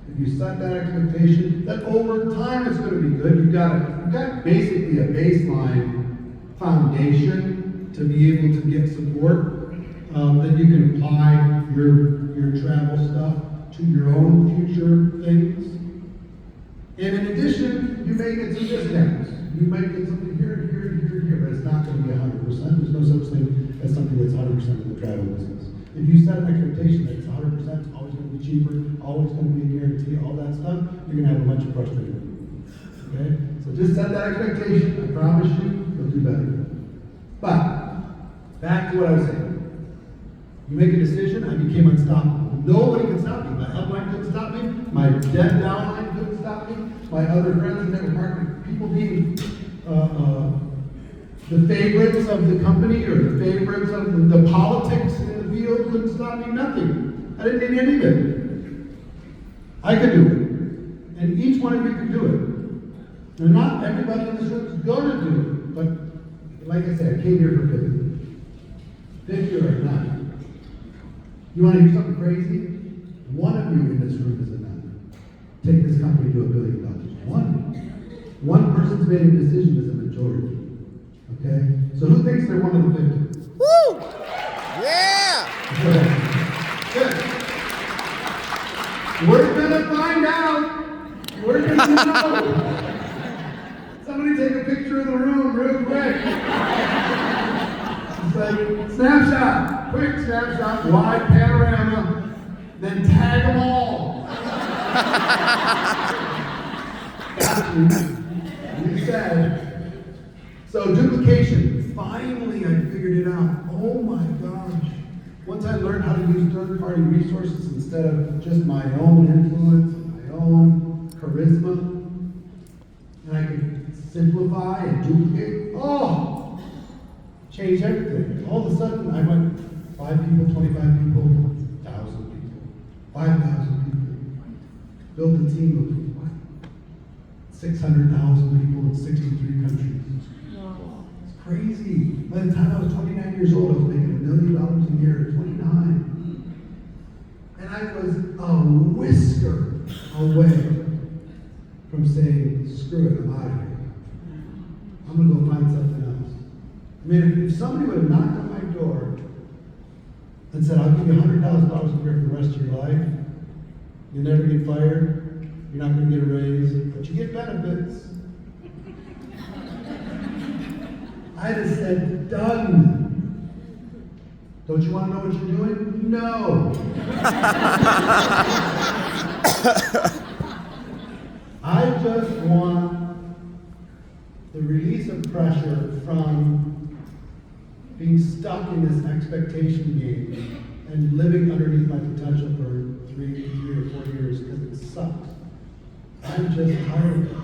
If you set that expectation, that over time it's going to be good. You've got basically a baseline foundation to be able to get support that you can apply your travel stuff to your own future things. And in addition, you may get some discounts. You might get something here, but it's not going to be 100%. There's no such thing as something that's 100% in the travel business. If you set an expectation that it's 100%, it's always going to be cheaper, always going to be a guarantee, all that stuff, you're going to have a bunch of frustration. Okay? So just set that expectation. I promise you, you'll do better. But, back to what I was saying. You make a decision, I became unstoppable. Nobody could stop me. My upline couldn't stop me. My dead downline couldn't stop me. My other friends in network marketing, people being the favorites of the company or the favorites of the politics in the field couldn't stop me. Nothing. I didn't need any of it. I could do it. And each one of you can do it. And not everybody in this room is going to do it. But like I said, I came here for 50. 50 or not. You want to hear something crazy? One of you in this room is enough. Take this company to $1 billion. One person's made a decision is a majority. Okay? So who thinks they're one of the 50? Woo! Yeah! Good. We're gonna find out. We're gonna know. Somebody take a picture of the room real quick. It's like, snapshot, quick snapshot, wide panorama, then tag them all. Got you. You said. So duplication, finally I figured it out. Oh my gosh. Once I learned how to use third-party resources instead of just my own influence, my own charisma, and I could simplify and duplicate, changed everything. All of a sudden, I went 5 people, 25 people, 1,000 people, 5,000 people. Built a team of 600,000 people in 63 countries. It's crazy. By the time I was 29 years old, I was making $1 million a year at 29. And I was a whisker away from saying, screw it, I'm out of here. I'm going to go find something else. I mean, if somebody would have knocked on my door and said, I'll give you $100,000 a year for the rest of your life, you'll never get fired, you're not going to get a raise, but you get benefits, I'd have said, done. Don't you want to know what you're doing? No. I just want the release of pressure from being stuck in this expectation game and living underneath my potential for 3 or 4 years because it sucks. I'm just tired of it.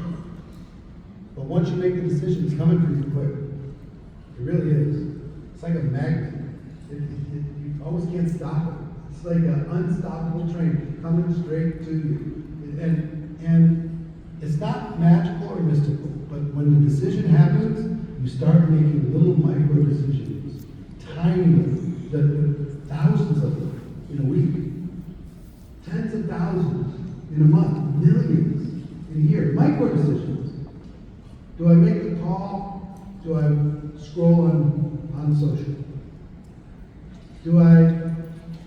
But once you make the decision, it's coming for you quick. It really is. It's like a magnet. You almost can't stop it. It's like an unstoppable train coming straight to you. And it's not magical or mystical, but when the decision happens, you start making little micro decisions, tiny, thousands of them in a week, tens of thousands in a month, millions in a year, micro decisions. Do I make the call? Do I scroll on social? Do I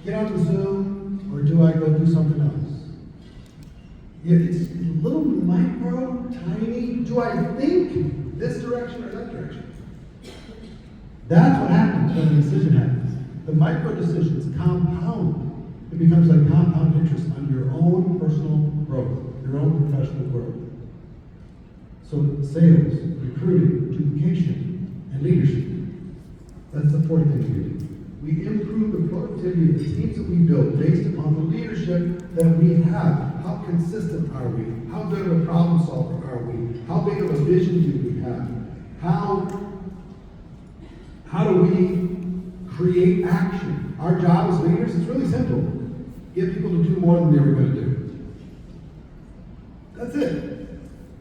get on the Zoom or do I go do something else? It's little micro, tiny. Do I think this direction or that direction? That's what happens when a decision happens. The micro decisions compound. It becomes like compound interest on your own personal growth, your own professional growth. So sales, recruiting, duplication, and leadership. That's the fourth thing we do. We improve the productivity of the teams that we build based upon the leadership that we have? How consistent are we? How good of a problem solver are we? How big of a vision do we have? How do we create action? Our job as leaders is really simple. Get people to do more than they were going to do. That's it.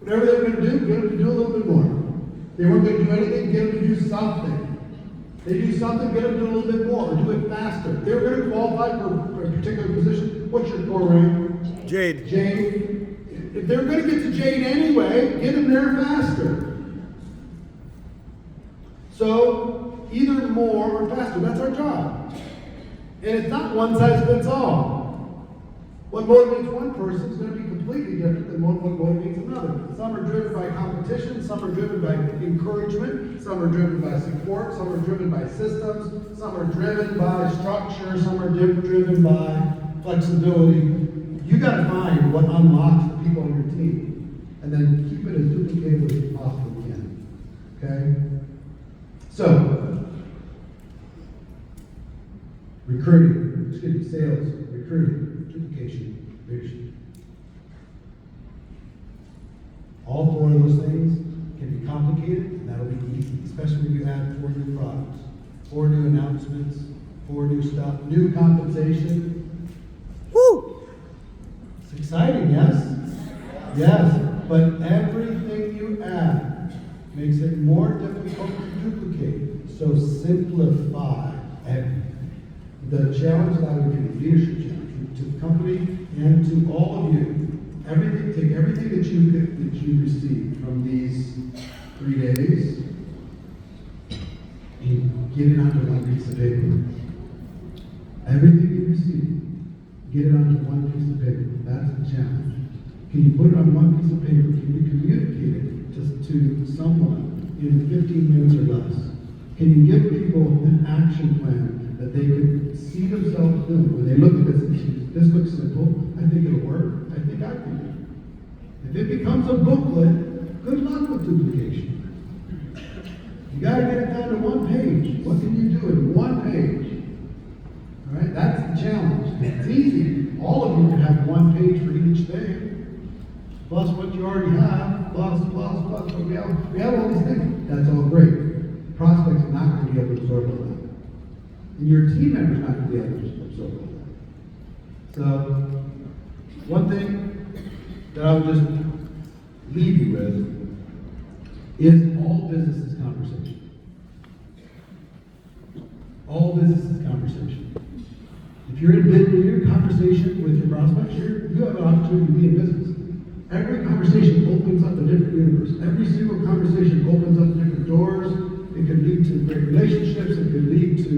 Whatever they were going to do, get them to do a little bit more. They weren't going to do anything, get them to do something. They do something, get them to do a little bit more, or do it faster. They were going to qualify for a particular position. What's your core rank? Jade. Jade. If they're going to get to Jade anyway, get them there faster. So, either more or faster. That's our job. And it's not one size fits all. What motivates one person is going to be completely different than what motivates another. Some are driven by competition, some are driven by encouragement, some are driven by support, some are driven by systems, some are driven by structure, some are driven by flexibility. You got to find what unlocks the people on your team, and then keep it as duplicatable as you possibly can. Okay? So, sales, recruiting, duplication, leadership. All four of those things can be complicated, and that'll be easy, especially when you add 4 new products, 4 new announcements, 4 new stuff, new compensation. Woo! It's exciting, yes? Yes, but everything you add makes it more difficult to duplicate. So simplify everything. The challenge that I would give, the leadership challenge, to the company and to all of you, take everything that you received from these 3 days and get it onto one piece of paper. Everything you received, get it onto one piece of paper. That's the challenge. Can you put it on one piece of paper? Can you communicate it to someone in 15 minutes or less? Can you give people an action plan that they can see themselves doing? When they look at this looks simple, I think it'll work, I think I can do it. If it becomes a booklet, good luck with duplication. You got to get it down to one page. What can you do in one page? All right, that's the challenge. It's easy. All of you can have one page for each thing, plus what you already have, plus. But we have all these things. That's all great. Prospects are not going to be able to absorb all that. And your team members are not going to be able to absorb all that. So, one thing that I would just leave you with is all business is conversation. All business is conversation. If you're in your conversation with your prospects, you have an opportunity to be in business. Every conversation opens up a different universe. Every single conversation opens up different doors. It could lead to great relationships. It could lead to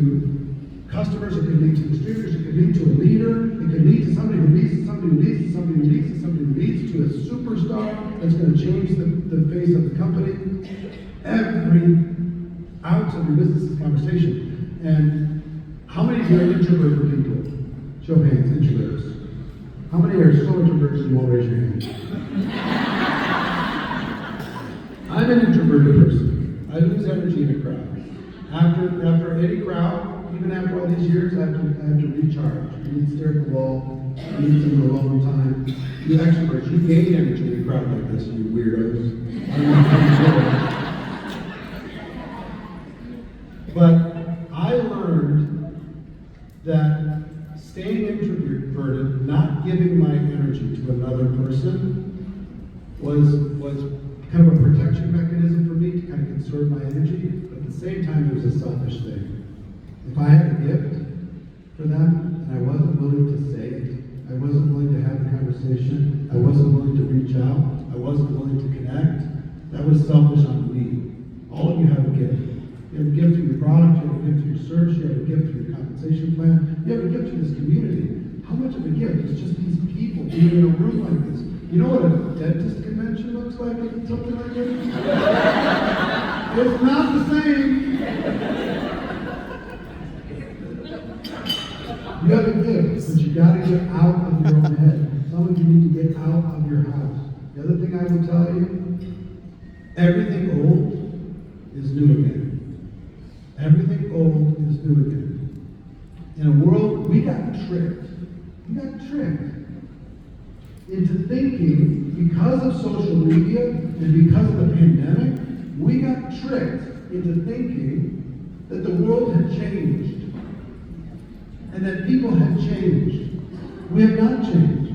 customers. It could lead to distributors. It could lead to a leader. It could lead to somebody who leads to somebody who leads to somebody who leads to somebody who leads to a superstar that's going to change the face of the company. Every ounce of your business is conversation. And how many of you are introverted people? Show of hands, introverts. How many are so introverted you won't raise your hand? I'm an introverted person. I lose energy in a crowd. After any crowd, even after all these years, I have to recharge. I need to stare at the wall. I need some alone time. You extroverts, you gain energy in a crowd like this, you weirdos. I don't know how you do it. But I learned that staying introverted, not giving my energy to another person, was kind of a protection mechanism for me to kind of conserve my energy, but at the same time it was a selfish thing. If I had a gift for them and I wasn't willing to say it, I wasn't willing to have the conversation, I wasn't willing to reach out, I wasn't willing to connect, that was selfish on me. All of you have a gift. You have a gift to your product, you have a gift to your search, you have a gift to your compensation plan, you have a gift to this community. How much of a gift is just these people being in a room like this? You know what a dentist convention looks like or something like this? It's not the same. You have a gift, but you gotta get out of your own head. Some of you need to get out of your house. The other thing I will tell you, everything old is new again. Everything old is new again. In a world, we got tricked. We got tricked. into thinking, because of social media and because of the pandemic, we got tricked into thinking that the world had changed and that people had changed. We have not changed.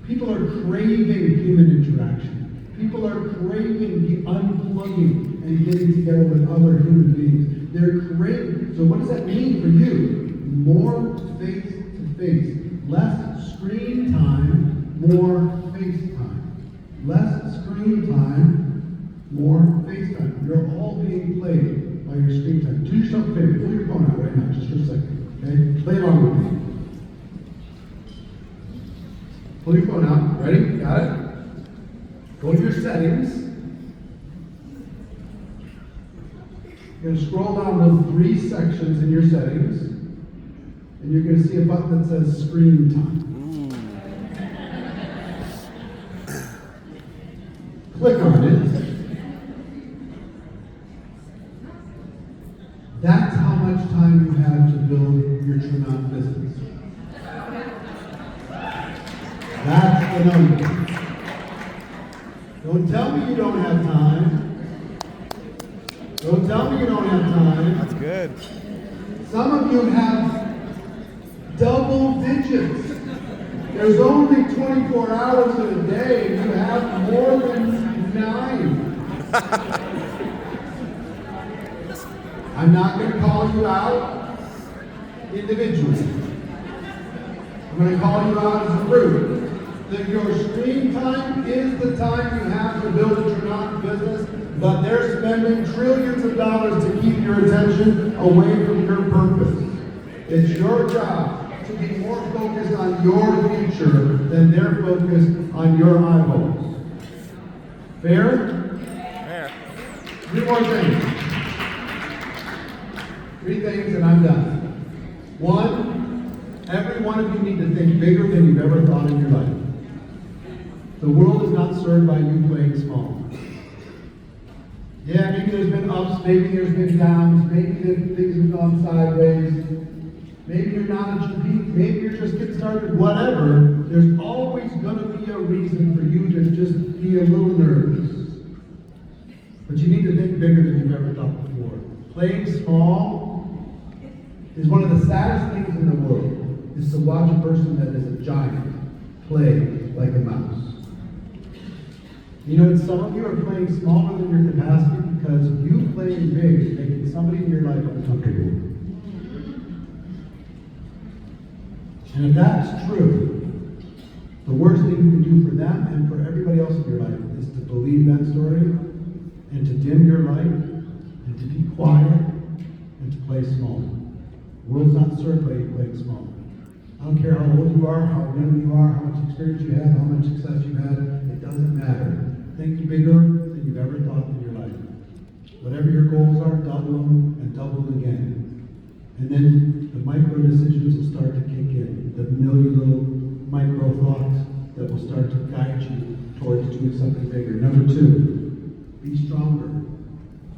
People are craving human interaction. People are craving the unplugging and getting together with other human beings. They're craving. So what does that mean for you? More face to face. Less screen time, more face time. Less screen time, more face time. You're all being played by your screen time. Do yourself a favor. Pull your phone out right now, just for a second. Okay? Play along with me. Pull your phone out. Ready? Got it? Go to your settings. You're going to scroll down those 3 sections in your settings, and you're going to see a button that says Screen Time. Click on it. That's how much time you have to build your Trinot business. That's the number. Don't tell me you don't have time. Don't tell me you don't have time. That's good. Some of you have double digits. There's only 24 hours in a day. You have more than 9. I'm not going to call you out individually. I'm going to call you out as a group. That your screen time is the time you have to build a Trinot business, but they're spending trillions of dollars to keep your attention away from your purpose. It's your job to be more focused on your future than they're focused on your eyeballs. Fair? Fair. 3 more things. 3 things and I'm done. 1, every one of you need to think bigger than you've ever thought in your life. The world is not served by you playing small. Yeah, maybe there's been ups, maybe there's been downs, maybe things have gone sideways, maybe you're not at your peak, maybe you're just getting started, whatever. There's always going to be a reason for you to just be a little nervous. But you need to think bigger than you've ever thought before. Playing small is one of the saddest things in the world, is to watch a person that is a giant play like a mouse. You know, some of you are playing smaller than your capacity because you playing big is making somebody in your life uncomfortable. And if that's true, the worst thing you can do for them and for everybody else in your life is to believe that story and to dim your light and to be quiet and to play small. The world's not served by you playing small. I don't care how old you are, how young you are, how much experience you have, how much success you've had, it doesn't matter. Think bigger than you've ever thought in your life. Whatever your goals are, double them and double them again. And then the micro decisions will start to kick in. The million little micro thoughts that will start to guide you towards doing something bigger. Number 2, be stronger.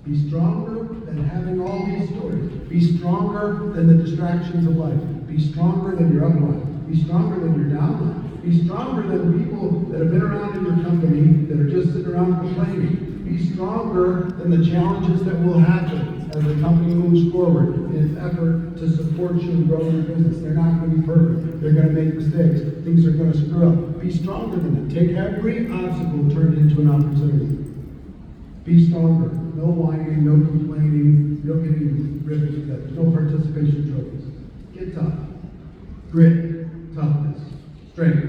Be stronger than having all these stories. Be stronger than the distractions of life. Be stronger than your upline. Be stronger than your downline. Be stronger than the people that have been around in your company that are just sitting around complaining. Be stronger than the challenges that will happen as the company moves forward in its effort to support you and grow your business. They're not going to be perfect. They're going to make mistakes. Things are going to screw up. Be stronger than that. Take every obstacle, turn it into an opportunity. Be stronger. No whining, no complaining, no getting ripped to death. No participation trophies. Get tough. Grit, toughness, strength.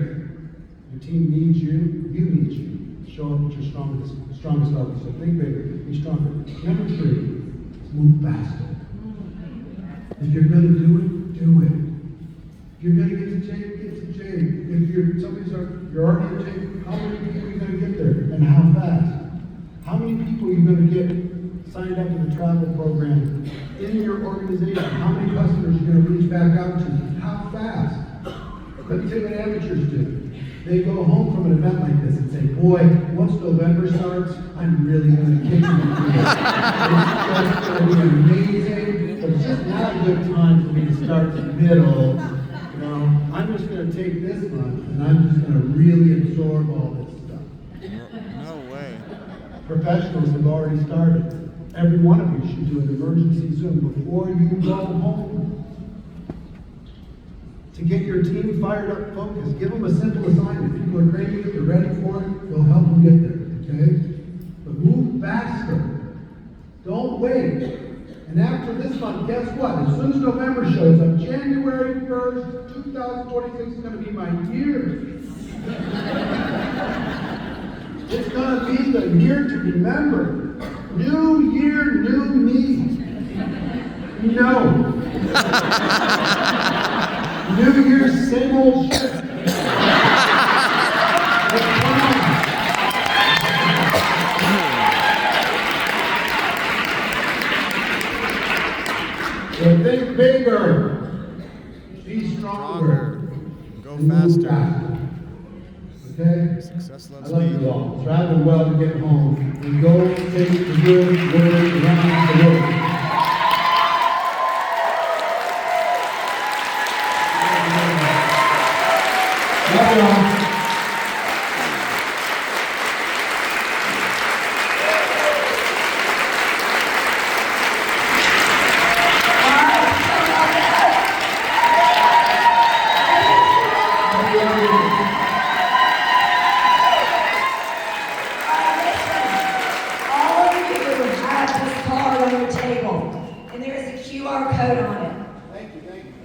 Your team needs you. You need you. Show up at your strongest level. So think bigger. Be stronger. Number 3, move faster. If you're going to do it, do it. If you're going to get to change, get to change. If you're already in change, how many people are you going to get there? And how fast? How many people are you going to get signed up to the travel program in your organization? How many customers are you going to reach back out to? How fast? Let me tell you what amateurs do. They go home from an event like this and say, boy, once November starts, I'm really going to kick you in the gear. It's just going to be amazing, but it's just not a good time for me to start the middle. You know, I'm just going to take this month and I'm just gonna really absorb all this stuff. No way. Professionals have already started. Every one of you should do an emergency Zoom before you go home. To get your team fired up, focused, give them a simple assignment. People are crazy, if they're ready for it, they'll help them get there, okay? But move faster. Don't wait. And after this month, guess what? As soon as November shows up, January 1st, 2026 is going to be my year. It's going to be the year to remember. New year, new me. No. New year, same old shit. So think bigger. Be stronger. Go and move faster. Okay? Success I loves love speed. you all. Travel well to get home. And go take the good word around the world. Love y'all.